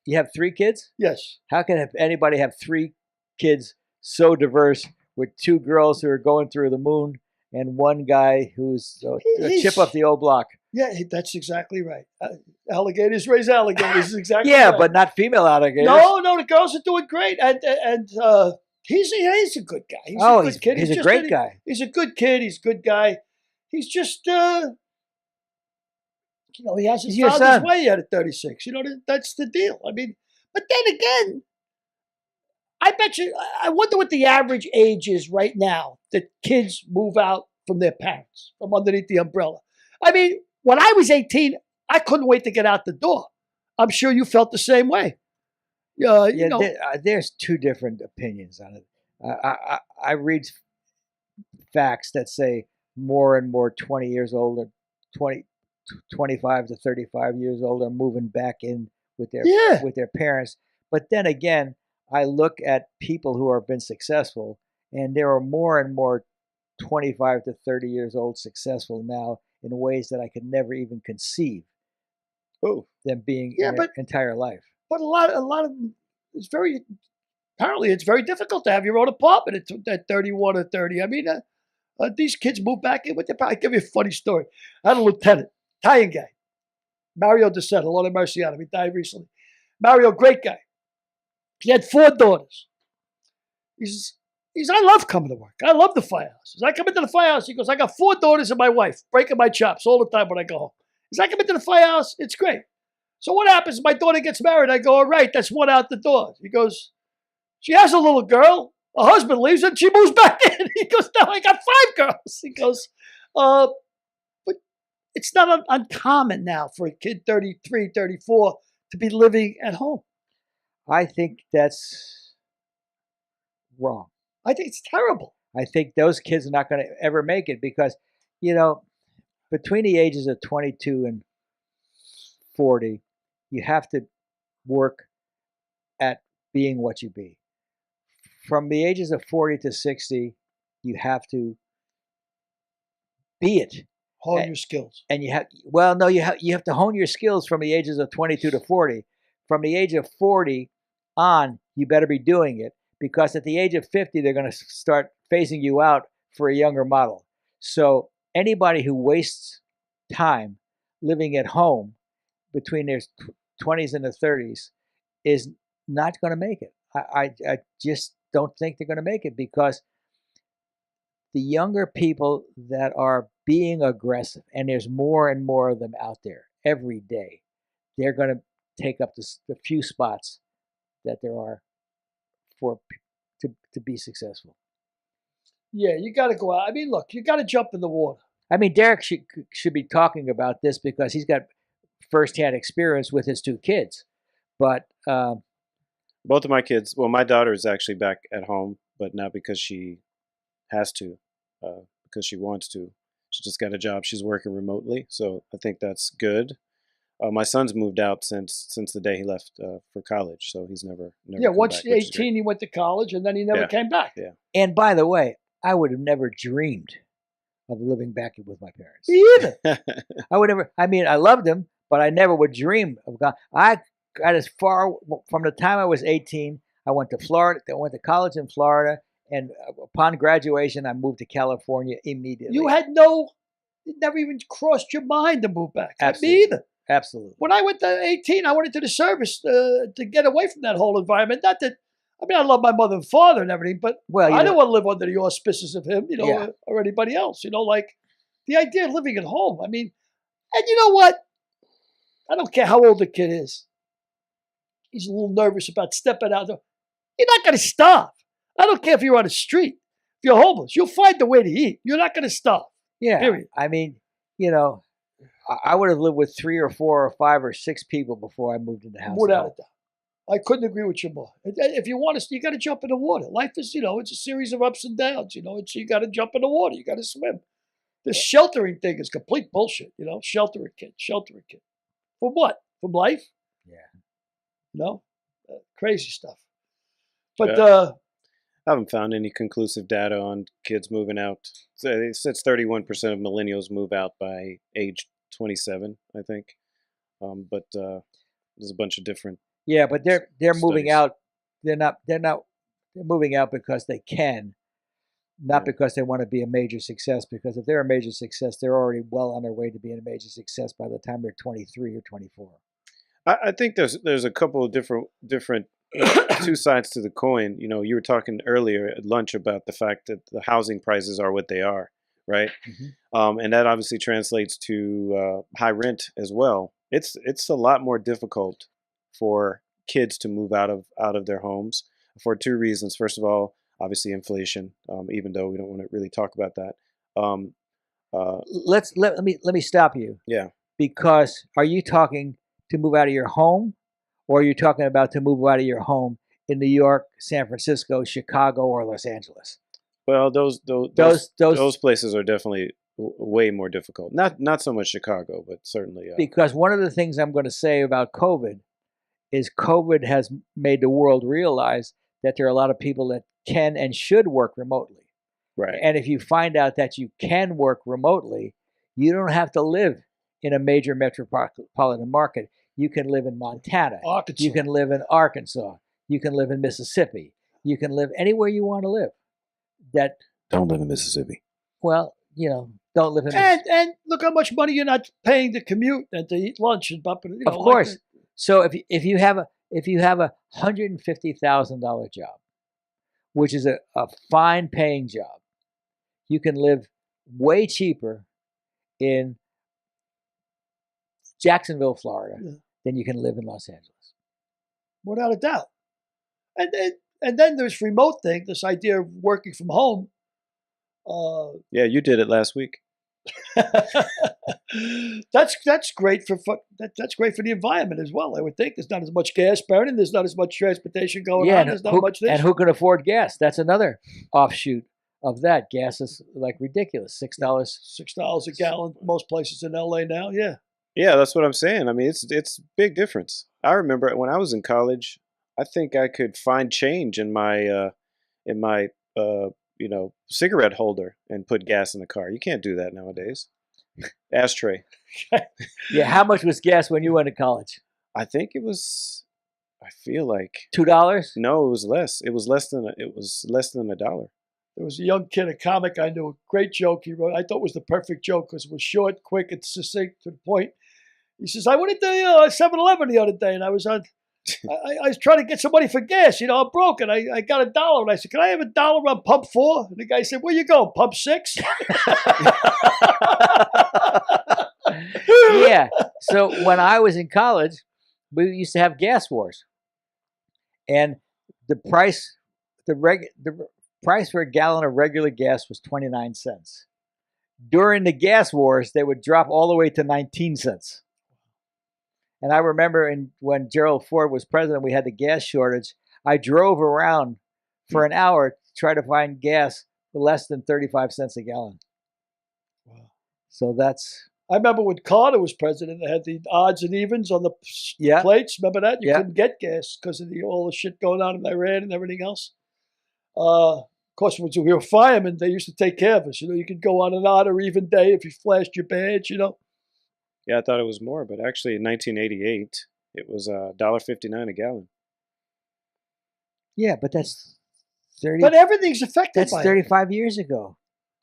You have 3 kids? Yes. How can anybody have 3 kids so diverse with 2 girls who are going through the moon and one guy who's a chip off the old block? Yeah, that's exactly right. Alligators raise alligators is exactly Yeah, right. but not female alligators. No, the girls are doing great, and he's a good guy. He's a good kid. He's a just great guy. He's a good kid. He's a good guy. He's just, he has He's his your father's son. way at 36. That's the deal. I mean, but then again, I bet you, I wonder what the average age is right now that kids move out from their parents, from underneath the umbrella. I mean, when I was 18, I couldn't wait to get out the door. I'm sure you felt the same way. There's 2 different opinions on it. I read facts that say more and more 20 years old, or 25 to 35 years old are moving back in with their parents. But then again, I look at people who have been successful, and there are more and more 25 to 30 years old successful now in ways that I could never even conceive them being in their entire life. But a lot of apparently it's very difficult to have your own apartment at 31 or 30. I mean, These kids moved back in with their parents. I'll give you a funny story. I had a lieutenant, Italian guy, Mario DeSetta, Lord have mercy on him. He died recently. Mario, great guy. He had 4 daughters. He says, I love coming to work. I love the firehouse. As I come into the firehouse, he goes, I got 4 daughters and my wife, breaking my chops all the time when I go home. As I come into the firehouse, it's great. So what happens? My daughter gets married. I go, all right, that's 1 out the door. He goes, she has a little girl. Her husband leaves and she moves back in. He goes, no, I got 5 girls. He goes, but it's not uncommon now for a kid 33, 34 to be living at home. I think that's wrong. I think it's terrible. I think those kids are not going to ever make it because, between the ages of 22 and 40, you have to work at being what you be. From the ages of 40 to 60, you have to be it. Hone your skills. And you have to hone your skills from the ages of 22 to 40. From the age of 40 on, you better be doing it because at the age of 50, they're going to start phasing you out for a younger model. So anybody who wastes time living at home between their 20s and their 30s is not going to make it. I just don't think they're going to make it because the younger people that are being aggressive, and there's more and more of them out there every day, they're going to take up the few spots that there are to be successful. Yeah, you got to go out. I mean, look, you got to jump in the water. I mean, Derek should be talking about this because he's got firsthand experience with his 2 kids. But both of my kids, well, my daughter is actually back at home, but not because she has to, because she wants to. She just got a job. She's working remotely, so I think that's good. My son's moved out since the day he left for college, so he's never yeah, come once back, which is 18, great. he went to college, and then he never came back. Yeah. and by the way, I would have never dreamed of living back with my parents. Me either. I would never. I mean, I loved them, but I never would dream of going. I got as far from the time I was 18. I went to Florida. I went to college in Florida, and upon graduation, I moved to California immediately. You had it never even crossed your mind to move back. Absolutely. Me either. Absolutely. When I went to 18, I went into the service to get away from that whole environment. Not that, I mean, I love my mother and father and everything, but I don't want to live under the auspices of him, or anybody else. Like the idea of living at home. I mean, and you know what? I don't care how old the kid is. He's a little nervous about stepping out there. You're not going to starve. I don't care if you're on the street. If you're homeless, you'll find a way to eat. You're not going to starve. Yeah. Period. I mean, I would have lived with 3 or 4 or 5 or 6 people before I moved into the house. Without a doubt. I couldn't agree with you more. If you want to, you got to jump in the water. Life is, it's a series of ups and downs. You got to jump in the water. You got to swim. This sheltering thing is complete bullshit. Shelter a kid. For what? From life? Yeah. Crazy stuff. But I haven't found any conclusive data on kids moving out. So it says 31% of millennials move out by age 27, I think. But there's a bunch of different. Yeah, but they're moving studies. out. They're moving out because they can, not because they want to be a major success. Because if they're a major success, they're already well on their way to being a major success by the time they're 23 or 24. I think there's a couple of different 2 sides to the coin. You were talking earlier at lunch about the fact that the housing prices are what they are, right? Mm-hmm. And that obviously translates to high rent as well. It's a lot more difficult for kids to move out of their homes for 2 reasons. First of all, obviously inflation. Even though we don't want to really talk about that. Let me stop you. Yeah. Because are you talking to move out of your home, or are you talking about to move out of your home in New York, San Francisco, Chicago, or Los Angeles? Well, those places are definitely way more difficult. Not so much Chicago, but certainly. Because one of the things I'm going to say about COVID is COVID has made the world realize that there are a lot of people that can and should work remotely. Right. And if you find out that you can work remotely, you don't have to live in a major metropolitan market. You can live in Montana. Arkansas. You can live in Arkansas. You can live in Mississippi. You can live anywhere you want to live. Don't live in Mississippi. Well, you know, don't live in. And look how much money you're not paying to commute and to eat lunch and you know, Of course. So if you have a $150,000 job, which is a fine paying job, you can live way cheaper in Jacksonville, Florida, than you can live in Los Angeles. Without a doubt. And then there's remote thing, this idea of working from home. Yeah, you did it last week. that's great for that's great for the environment as well. I would think there's not as much gas burning, there's not as much transportation going on. There's not much this. And who can afford gas? That's another offshoot of that. Gas is like ridiculous. $6 a gallon most places in LA now. Yeah. Yeah, that's what I'm saying. I mean, it's big difference. I remember when I was in college, I think I could find change in my cigarette holder and put gas in the car. You can't do that nowadays. Ashtray. Yeah, how much was gas when you went to college? I think it was. I feel like $2. No, it was less. It was less than $1. There was a young kid, a comic I knew, a great joke he wrote. I thought it was the perfect joke because it was short, quick, and succinct to the point. He says, I went into 7-Eleven the other day, and I was trying to get some money for gas. You know, I'm broke, and I got $1. And I said, can I have $1 on pump 4? And the guy said, where you going, pump 6? Yeah. So when I was in college, we used to have gas wars. And the price for a gallon of regular gas was 29 cents. During the gas wars, they would drop all the way to 19 cents. And I remember when Gerald Ford was president, we had the gas shortage. I drove around for an hour to try to find gas for less than 35 cents a gallon. Wow. So that's... I remember when Carter was president, they had the odds and evens on the plates. Remember that? You couldn't get gas because of all the shit going on in Iran and everything else. Of course, when we were firemen, they used to take care of us. You know, you could go on an odd or even day if you flashed your badge, you know. Yeah, I thought it was more, but actually in 1988, it was $1.59 a gallon. Yeah, but that's 30. But everything's affected That's by 35 years ago.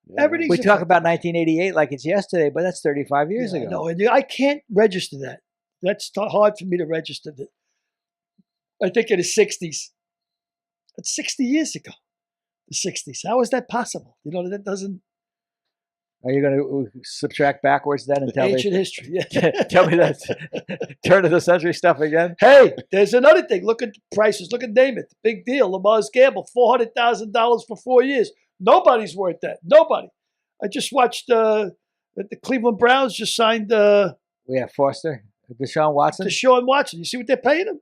Yeah. Everything's We talk affected about by 1988 like it's yesterday, but that's 35 years ago. No, and I can't register that. That's hard for me to register that. I think in the 60s. That's 60 years ago. The 60s. How is that possible? You know, that doesn't... Are you going to subtract backwards then and tell ancient me? history. Yeah. Tell me that turn of the century stuff again? Hey, there's another thing. Look at the prices. Look at Namath. Big deal. Lamar's gamble, $400,000 for 4 years. Nobody's worth that. Nobody. I just watched the Cleveland Browns just signed We have Foster, Deshaun Watson. Deshaun Watson. You see what they're paying him?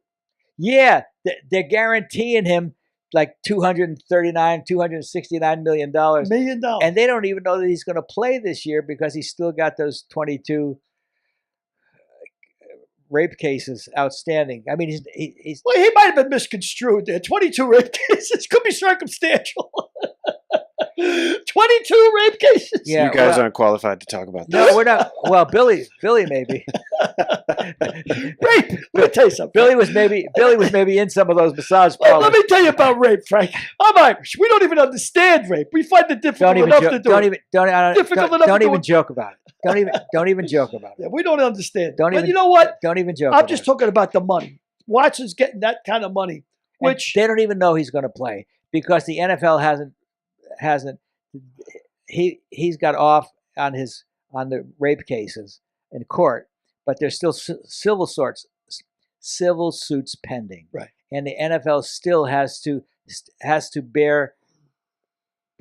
Yeah, they're guaranteeing him like $269 million. And they don't even know that he's going to play this year because he's still got those 22 rape cases outstanding. I mean, he's well, he might have been misconstrued there. 22 rape cases could be circumstantial. 22 rape cases. Yeah, you guys aren't qualified to talk about that. No, we're not. Well, Billy maybe. Rape. Let me tell you something. Billy was maybe in some of those massage parlors. Let me tell you about rape, Frank. I'm Irish. We don't even understand rape. We find it difficult enough to do it. Don't even joke about it. Don't even joke about it. Yeah, we don't understand. But you know what? Don't even joke. I'm just talking about the money. Watson's getting that kind of money, which and they don't even know he's going to play because the NFL hasn't. He's got off on the rape cases in court, but there's still civil suits pending. Right. And the NFL still has to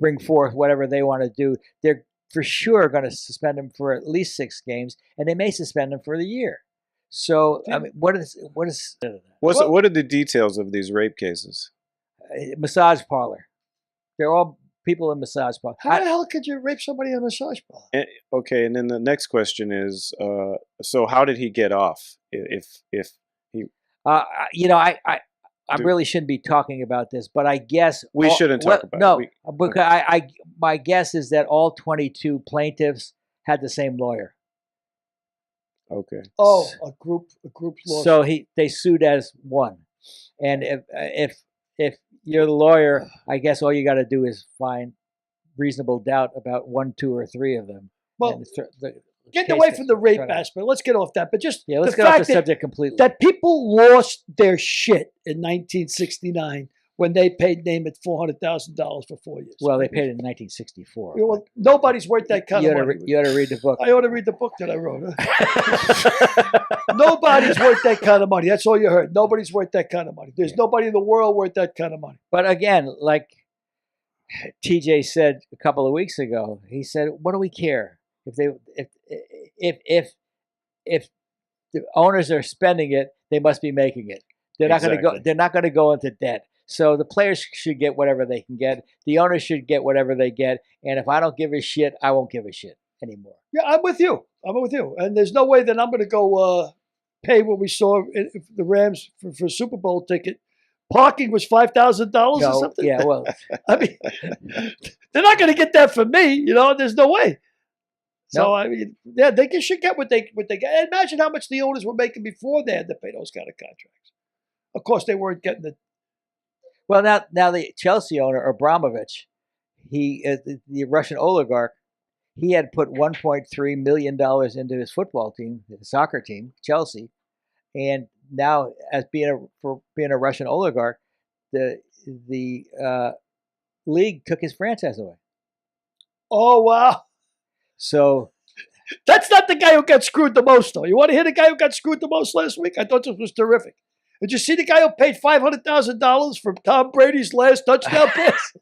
bring forth whatever they want to do. They're for sure going to suspend him for at least 6 games, and they may suspend him for the year. So I mean, what are the details of these rape cases? Massage parlor. They're all people in massage parlor. How the hell could you rape somebody in a massage parlor? Okay, and then the next question is, so how did he get off? If he, I really shouldn't be talking about this, but I guess we shouldn't talk about it. No, because my guess is that all 22 plaintiffs had the same lawyer. Okay. Oh, a group's lawsuit. So they sued as one, and if you're the lawyer, I guess all you got to do is find reasonable doubt about 1, 2, or 3 of them. Well, And the getting case away that from the we're rape trying to- aspect, let's get off that. But just Yeah, let's the get off the fact that, subject completely. that people lost their shit in 1969 when they paid Namath $400,000 for 4 years. Well, they paid it in 1964. Well, nobody's worth that kind you of ought to money. you ought to read the book. I ought to read the book that I wrote. Huh? Nobody's worth that kind of money. That's all you heard. Nobody's worth that kind of money. There's nobody in the world worth that kind of money. But again, like TJ said a couple of weeks ago, he said, "What do we care if the owners are spending it? They must be making it. They're not going to go. Exactly. They're not going to go into debt. So the players should get whatever they can get. The owners should get whatever they get. And if I don't give a shit, I won't give a shit anymore." Yeah, I'm with you. And there's no way that I'm going to go pay what we saw in the Rams for a Super Bowl ticket. Parking was $5,000 or No, something. yeah, well, I mean, they're not going to get that from me. There's no way. So No. I mean, yeah, they should get what they get. Imagine how much the owners were making before they had to pay those kind of contracts. Of course, they weren't getting the. well, now the Chelsea owner Abramovich, he the Russian oligarch, he had put $1.3 million into his football team, his soccer team, Chelsea, and now as being a Russian oligarch, the league took his franchise away. Oh wow, So that's not the guy who got screwed the most, though. You want to hear the guy who got screwed the most last week? I thought this was terrific. Did you see the guy who paid $500,000 for Tom Brady's last touchdown pass?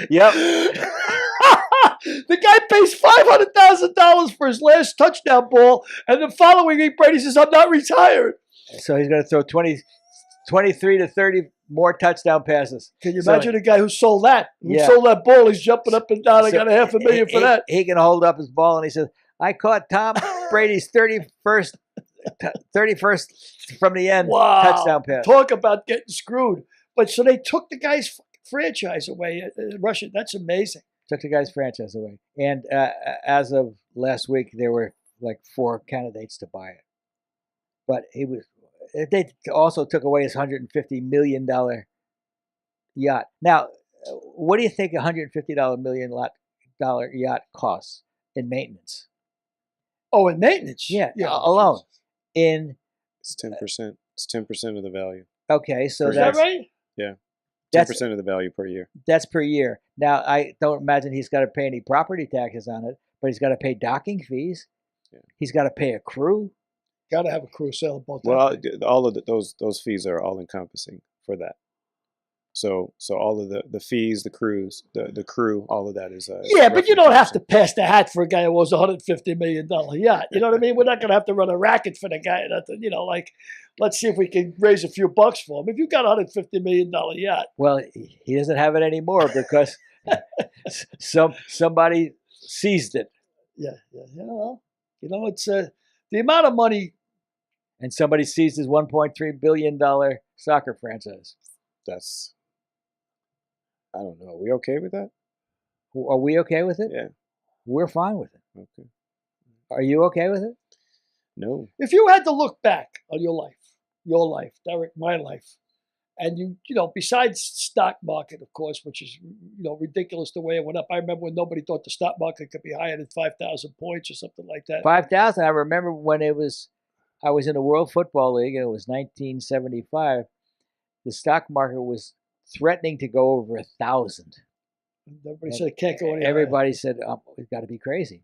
yep, The guy pays $500,000 for his last touchdown ball, and the following week Brady says, "I'm not retired." so he's going to throw 23 to 30 more touchdown passes. Can you So- imagine the guy who sold that? Who Yeah. sold that ball? He's jumping up and down. I So got $500,000 for that. He can hold up his ball and he says, "I caught Tom Brady's 31st from the end Wow. touchdown pass." Talk about getting screwed. But so they took the guy's franchise away in Russia. That's amazing. Took the guy's franchise away. And as of last week, there were like 4 candidates to buy it. But they also took away his $150 million yacht. Now, what do you think a $150 million yacht costs in maintenance? Oh, and maintenance. Yeah, alone. It's 10%. It's 10% of the value. Okay, so Is that that's right? 10% of the value per year. that's per year. Now, I don't imagine he's got to pay any property taxes on it, but he's got to pay docking fees. Yeah. He's got to pay a crew. Got to have a crew sailing boat. Well, all of those fees are all encompassing for that. So all of the fees, the crews, the crew, all of that is. Yeah, but you roughly don't have to 10%. pass the hat for a guy who owns a $150 million yacht. You know what I mean? We're not going to have to run a racket for the guy. Like, let's see if we can raise a few bucks for him. If you got a $150 million yacht, Well, he doesn't have it anymore because somebody seized it, yeah. It's the amount of money. and somebody seized his $1.3 billion soccer franchise. That's. I don't know. Are we okay with that? Are we okay with it? Yeah. We're fine with it. Okay. Are you okay with it? No. If you had to look back on your life, Derek, my life, and besides stock market, of course, which is ridiculous the way it went up. I remember when nobody thought the stock market could be higher than 5,000 points or something like that. 5,000. I remember when I was in the World Football League, and it was 1975. The stock market was threatening to go over 1,000. Everybody said it can't go any higher. Everybody said, "We've got to be crazy.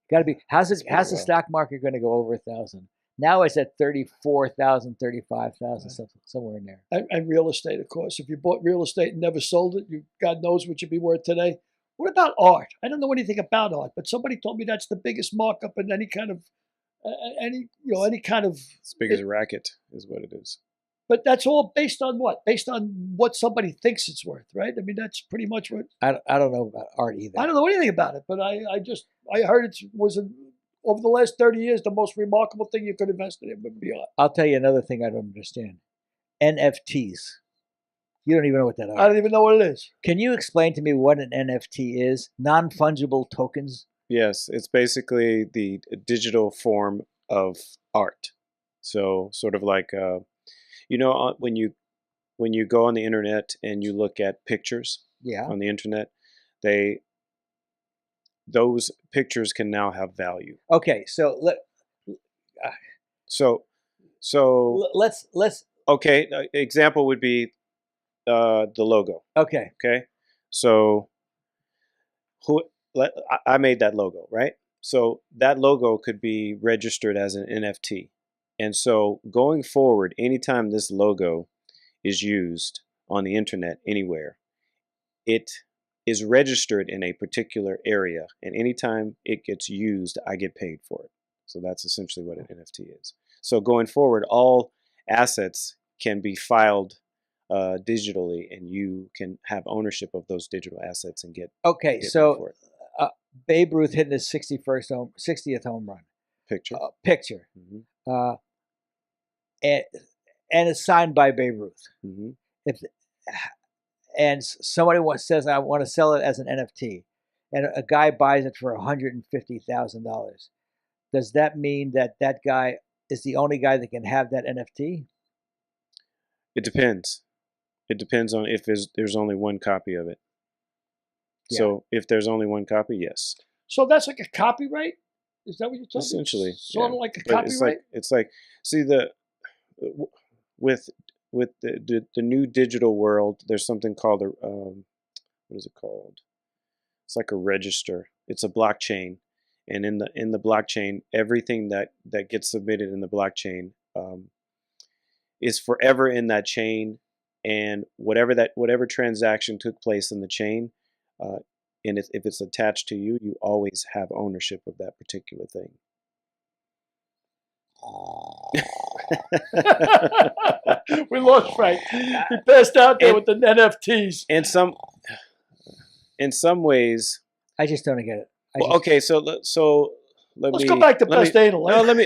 Got to be." How's the wild. stock market going to go over 1,000? Now it's at 34,000, 35,000, somewhere in there. And real estate, of course. If you bought real estate and never sold it, God knows what you'd be worth today. What about art? I don't know anything about art, but somebody told me that's the biggest markup in any kind of As big as a racket is what it is. But that's all based on what? Based on what somebody thinks it's worth, right? I mean, that's pretty much what. I don't know about art either. I don't know anything about it, but I heard it was over the last 30 years the most remarkable thing you could invest in. It would be art. I'll tell you another thing I don't understand. NFTs. You don't even know what that I are. don't even know what it is. Can you explain to me what an NFT is? Non-fungible tokens? Yes, it's basically the digital form of art. So sort of like when you go on the internet and you look at pictures Yeah. on the internet, those pictures can now have value. Okay, so So let's okay, example would be the logo. okay. Okay, so I made that logo, right? So that logo could be registered as an NFT. And so going forward, anytime this logo is used on the internet anywhere, it is registered in a particular area. And anytime it gets used, I get paid for it. So that's essentially what an NFT is. So going forward, all assets can be filed digitally, and you can have ownership of those digital assets and get Okay, paid so for it. Babe Ruth hitting his 60th home run Picture. picture, Mhm. and it's signed by Babe Ruth. Mhm. If and somebody says I want to sell it as an NFT, and a guy buys it for $150,000, does that mean that that guy is the only guy that can have that NFT? It depends. It depends on if there's only one copy of it. Yeah. So if there's only one copy, yes. So that's like a copyright? Is that what you're talking about? Essentially, Sort of yeah. like a But copyright? it's like see with the new digital world, there's something called a what is it called? It's like a register. It's a blockchain, and in the blockchain, everything that gets submitted in the blockchain is forever in that chain, and whatever transaction took place in the chain, and if it's attached to you, you always have ownership of that particular thing. We lost Frank. He passed out there with the NFTs. In some ways, I just don't get it. okay. So Let's go back to best anal. No, let me.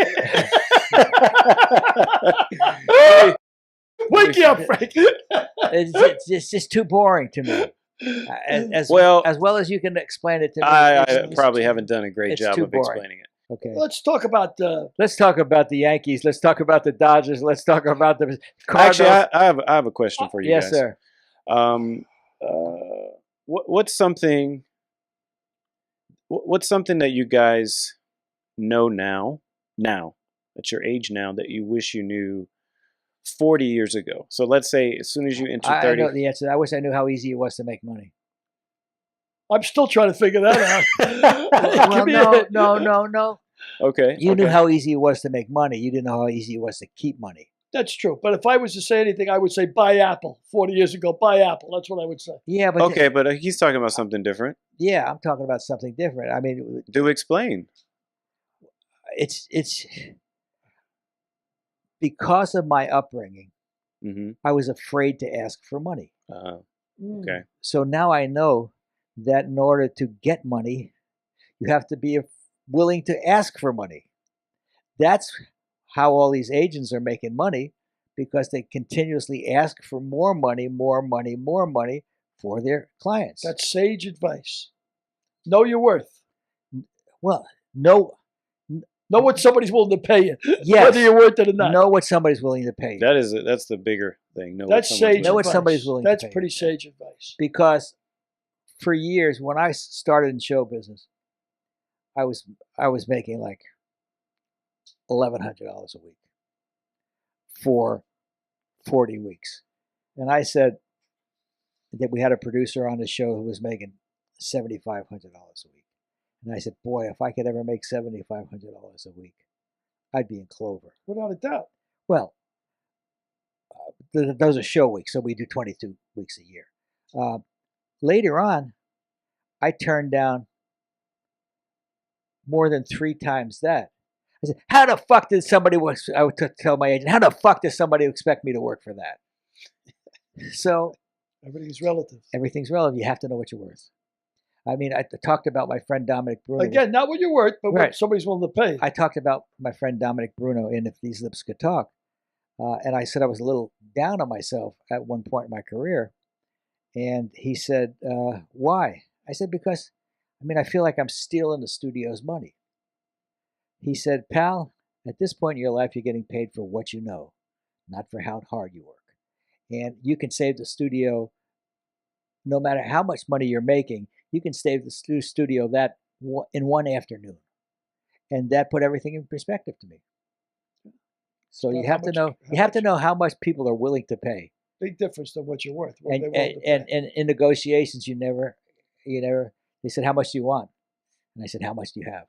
Wake you up, Frank. It's just too boring to me. As well as you can explain it to me. I probably haven't done a great job of boring. explaining it. Okay. Let's talk about Let's talk about the Yankees. Let's talk about the Dodgers. Let's talk about the Cardinals. Actually, I have a question for you yes, guys. Sir. What's something that you guys know now at your age now that you wish you knew 40 years ago? So let's say as soon as you enter 30. I know the answer. I wish I knew how easy it was to make money. I'm still trying to figure that out. Well, no. Okay. You knew how easy it was to make money. You didn't know how easy it was to keep money. That's true. But if I was to say anything, I would say buy Apple. 40 years ago, buy Apple. That's what I would say. Yeah, but okay, but he's talking about something different. Yeah, I'm talking about something different. I mean, do explain. It's because of my upbringing. Mm-hmm. I was afraid to ask for money. Okay. So now I know that in order to get money, you have to be willing to ask for money. That's how all these agents are making money, because they continuously ask for more money for their clients. That's sage advice. Know your worth. Well, know what somebody's willing to pay you. Yes. Whether you're worth it or not. Know what somebody's willing to pay you. That's the bigger thing. That's sage advice. Know what somebody's willing to pay you. That's pretty sage advice. Because for years, when I started in show business, I was making like $1,100 a week for 40 weeks. And I said that we had a producer on the show who was making $7,500 a week. And I said, boy, if I could ever make $7,500 a week, I'd be in clover. Without a doubt. Well, those are show weeks, so we do 22 weeks a year. Later on, I turned down more than 3 times that. I said, how the fuck did somebody, I would tell my agent, how the fuck does somebody expect me to work for that? So everything's relative. Everything's relative. You have to know what you're worth. I mean, I talked about my friend Dominic Bruno. Again, not what you're worth, but what somebody's willing to pay. I talked about my friend Dominic Bruno in If These Lips Could Talk. And I said I was a little down on myself at one point in my career. And he said, why? I said, because, I feel like I'm stealing the studio's money. He said, pal, at this point in your life, you're getting paid for what you know, not for how hard you work. And you can save the studio no matter how much money you're making. you can save the studio that in one afternoon, and that put everything in perspective to me. So you have to know how much people are willing to pay. Big difference than what you're worth. And in negotiations, you never. They said, "How much do you want?" And I said, "How much do you have?"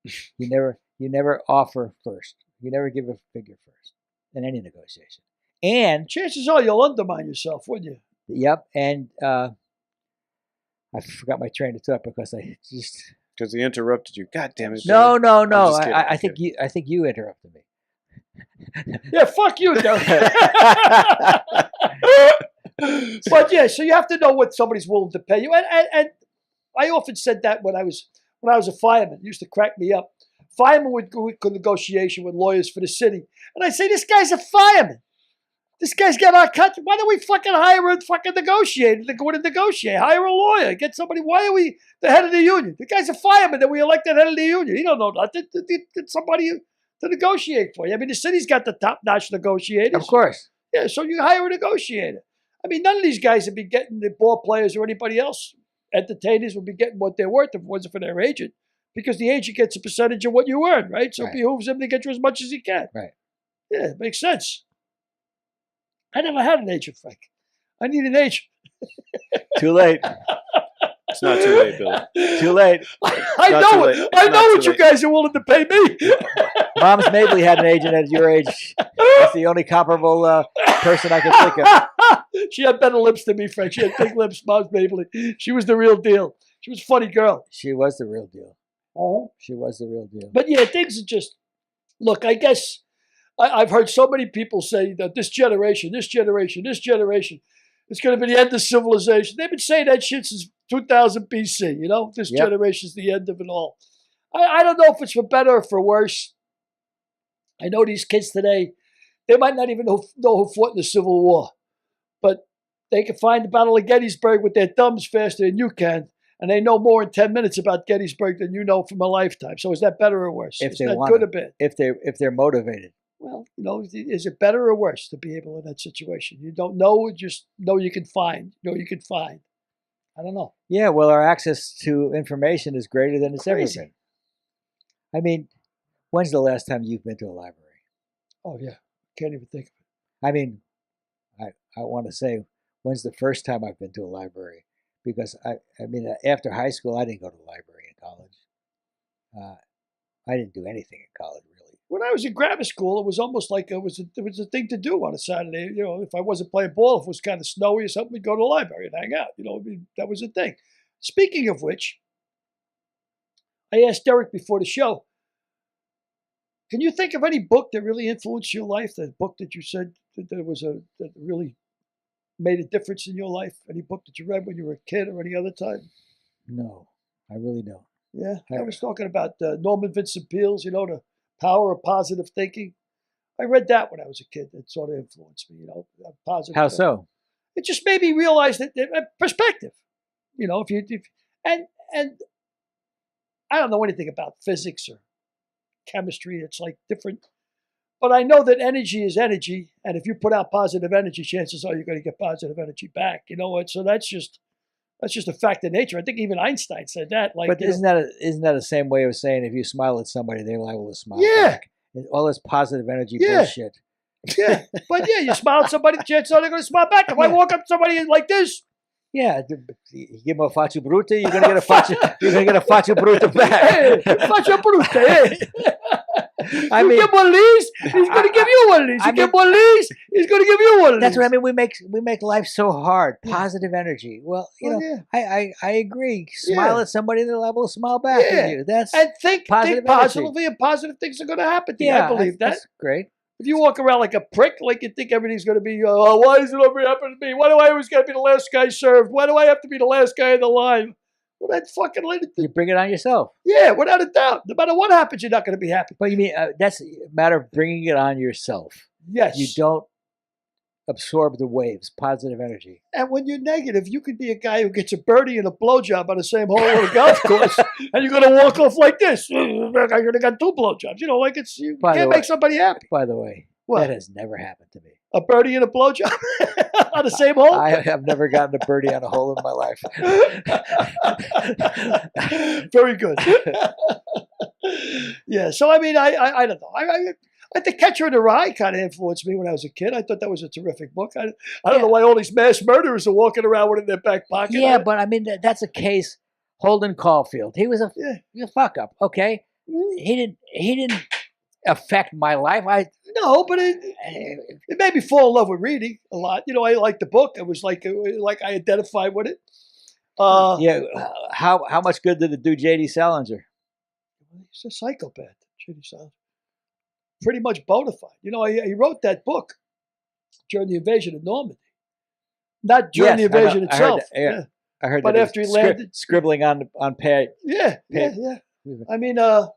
You never offer first. You never give a figure first in any negotiation. And chances are you'll undermine yourself, wouldn't you? Yep. And I forgot my train of thought because he interrupted you. God damn it! No. I think you interrupted me. Yeah, fuck you, Derek. But yeah, so you have to know what somebody's willing to pay you. And I often said that when I was a fireman. It used to crack me up. Firemen would go to negotiation with lawyers for the city. And I'd say, this guy's a fireman. This guy's got our country. Why don't we fucking hire a fucking negotiator to go to negotiate? Hire a lawyer. Get somebody. Why are we the head of the union? The guy's a fireman that we elected head of the union. He don't know nothing. Get somebody to negotiate for you. I mean, the city's got the top-notch negotiators. Of course. Yeah, so you hire a negotiator. I mean, none of these guys would be getting, the ball players or anybody else, entertainers would be getting what they're worth if it wasn't for their agent. Because the agent gets a percentage of what you earn, right? So it behooves him to get you as much as he can. Right. Yeah, it makes sense. I never had an agent, Frank. I need an agent. Too late. It's not too late, Billy. Too late. I know it. I know what you guys are willing to pay me. Mom's Mabley had an agent at your age. That's the only comparable person I can think of. She had better lips than me, Frank. She had big lips, Mom's Mabley. She was the real deal. She was a funny girl. She was the real deal. Uh-huh. She was the real deal. But yeah, things are just, look, I guess I've heard so many people say that this generation, it's going to be the end of civilization. They've been saying that shit since 2000 BC, you know? This generation's the end of it all. I don't know if it's for better or for worse. I know these kids today, they might not even know who fought in the Civil War, but they can find the Battle of Gettysburg with their thumbs faster than you can, and they know more in 10 minutes about Gettysburg than you know from a lifetime. So is that better or worse? If is they that want good it. or bad? If they're motivated. Well, you know, is it better or worse to be able in that situation? You don't know, just know you can find. I don't know. Yeah, well, our access to information is greater than it's ever Crazy. been. I mean, when's the last time you've been to a library? Oh, yeah. Can't even think of it. I mean, I want to say, when's the first time I've been to a library? Because, I mean, after high school, I didn't go to the library in college. I didn't do anything in college, really. When I was in grammar school, it was almost like it was a thing to do on a Saturday. You know, if I wasn't playing ball, if it was kind of snowy or something, we'd go to the library and hang out. You know, I mean, that was a thing. Speaking of which, I asked Derek before the show, can you think of any book that really influenced your life? That book that you said that really made a difference in your life? Any book that you read when you were a kid or any other time? No, I really don't. Yeah, I was talking about Norman Vincent Peale's, you know, The Power of Positive Thinking. I read that when I was a kid. It sort of influenced me, you know. Positive. How so? It just made me realize that perspective. You know, and I don't know anything about physics or chemistry. It's like different. But I know that energy is energy, and if you put out positive energy, chances are you're going to get positive energy back. You know what? So that's just a fact of nature. I think even Einstein said that. Like, but isn't that the same way of saying if you smile at somebody, they're liable to smile back? All this positive energy bullshit. Yeah, but yeah, you smile at somebody, chances are they're going to smile back. If I walk up to somebody like this, yeah, you give them a faccia bruta, you're going to get a faccia bruta back. Hey, faccia bruta, hey. I mean, you give one of these, he's going to give you one of these. You give one of these, he's going to give you one of these. That's what I mean. We make life so hard. Positive energy. Well, you know, I agree. Smile at somebody, they're liable to smile back at you. And think positively, and positive things are going to happen to you. I believe that. That's great. If you walk around like a prick, like you think everything's going to be, why is it ever happening to me? Why do I always got to be the last guy served? Why do I have to be the last guy in the line? Well, that's fucking you bring it on yourself. Yeah, without a doubt. No matter what happens, you're not going to be happy. But you mean that's a matter of bringing it on yourself. Yes. You don't absorb the waves, positive energy. And when you're negative, you could be a guy who gets a birdie and a blowjob on the same hole on a golf course, and you're going to walk off like this. I could have got 2 blowjobs. You know, like you can't make somebody happy. By the way, that has never happened to me. A birdie and a blowjob on the same hole? I have never gotten a birdie on a hole in my life. Very good. Yeah. So I mean, I don't know. I think Catcher in the Rye kind of influenced me when I was a kid. I thought that was a terrific book. I don't know why all these mass murderers are walking around with it in their back pocket. Yeah, but I mean, that's a case. Holden Caulfield. He was a fuck up. Okay, he didn't affect my life. No, but it made me fall in love with reading a lot. You know, I liked the book. It was like I identified with it. How much good did it do J.D. Salinger? He's a psychopath, J.D. Salinger. Pretty much bona fide. You know, he wrote that book during the invasion of Normandy. Not during the invasion itself. I heard but that after he landed, scribbling on pad. Yeah. I mean, I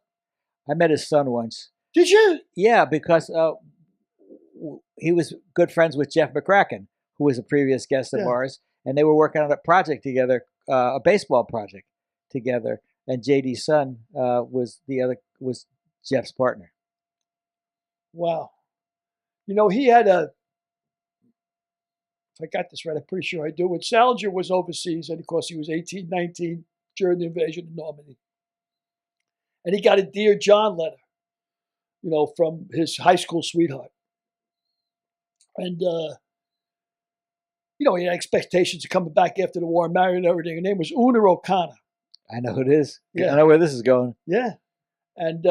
met his son once. Did you? Yeah, because he was good friends with Jeff McCracken, who was a previous guest of ours, and they were working on a project together, a baseball project together. And JD's son was Jeff's partner. Wow. You know, he had if I got this right, I'm pretty sure I do. When Salinger was overseas, and of course he was 18, 19 during the invasion of Normandy. And he got a Dear John letter, you know, from his high school sweetheart. And, you know, he had expectations of coming back after the war and marrying and everything. Her name was Una O'Connor. I know who it is. Yeah. I know where this is going. Yeah. And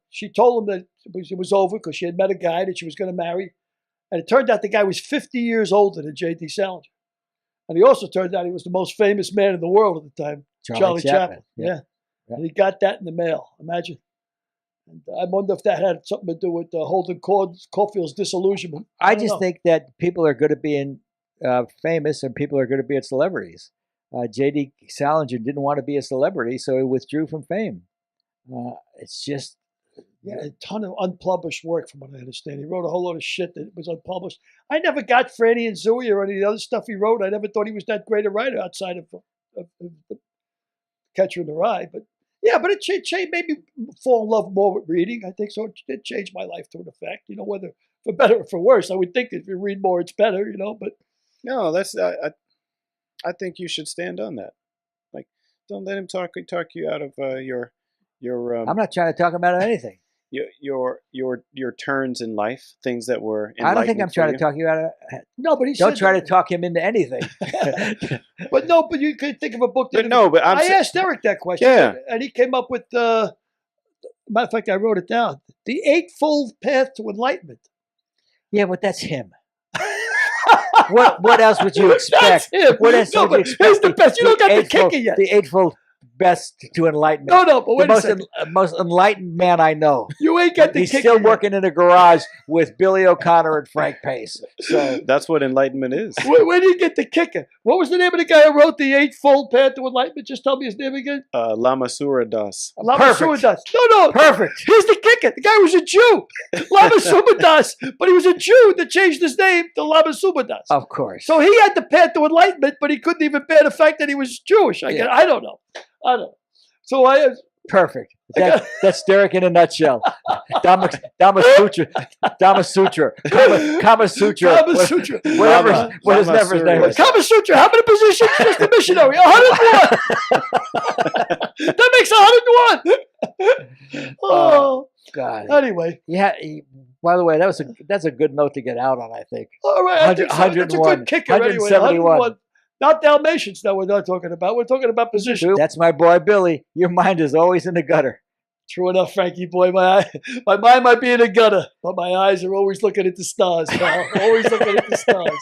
she told him that it was over because she had met a guy that she was going to marry. And it turned out the guy was 50 years older than J.D. Salinger. And he also turned out he was the most famous man in the world at the time, Charlie Chaplin. Yeah. And he got that in the mail. Imagine. And I wonder if that had something to do with Holden Caulfield's disillusionment. I just think that people are good at being famous and people are good at being celebrities. J.D. Salinger didn't want to be a celebrity, so he withdrew from fame. It's just... a ton of unpublished work, from what I understand. He wrote a whole lot of shit that was unpublished. I never got Franny and Zooey or any of the other stuff he wrote. I never thought he was that great a writer outside of Catcher in the Rye. But yeah, but it made me fall in love more with reading. I think so. It did change my life to an effect. You know, whether for better or for worse. I would think if you read more, it's better. You know, but no, that's I think you should stand on that. Like, don't let him talk you out of your. I'm not trying to talk about anything. Your turns in life, things that were. I don't think I'm trying to talk you out of. No, but don't try to talk him into anything. But you could think of a book that. But I asked Eric that question. Yeah, and he came up with. Matter of fact, I wrote it down. The Eightfold Path to Enlightenment. Yeah, but that's him. What else would you expect? That's him. What else would you expect? He's the best. You don't got the kicker yet. The Eightfold Best to Enlightenment. No, but wait a second. Most enlightened man I know. You ain't got the He's kicker still yet. working in a garage with Billy O'Connor and Frank Pace. So that's what enlightenment is. Where do you get the kicker? What was the name of the guy who wrote the Eightfold Path to Enlightenment? Just tell me his name again. Lama Suradas. Lama Suradas. No. Perfect. Here's the kicker. The guy was a Jew. Lama Suradas. But he was a Jew that changed his name to Lama Suradas. Of course. So he had the path to enlightenment, but he couldn't even bear the fact that he was Jewish. I don't know. So perfect. That's Derek in a nutshell. Dama Sutra. Kama Sutra. Whatever his name is. Kama Sutra. How many positions? Just a missionary. 101. That makes 101. Oh God. Anyway. Yeah. By the way, that's a good note to get out on. I think. All right. 101. That's a good kicker. 171. Anyway, 101. Not Dalmatians, no, we're not talking about. We're talking about position. That's my boy, Billy. Your mind is always in the gutter. True enough, Frankie boy. My mind might be in the gutter, but my eyes are always looking at the stars, pal. Always looking at the stars.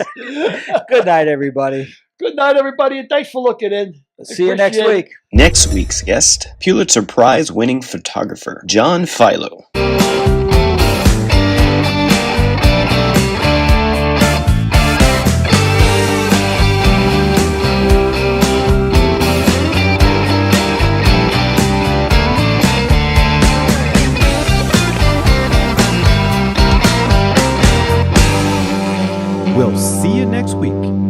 Good night, everybody. Good night, everybody, and thanks for looking in. See you next week. Next week's guest, Pulitzer Prize-winning photographer, John Philo. We'll see you next week.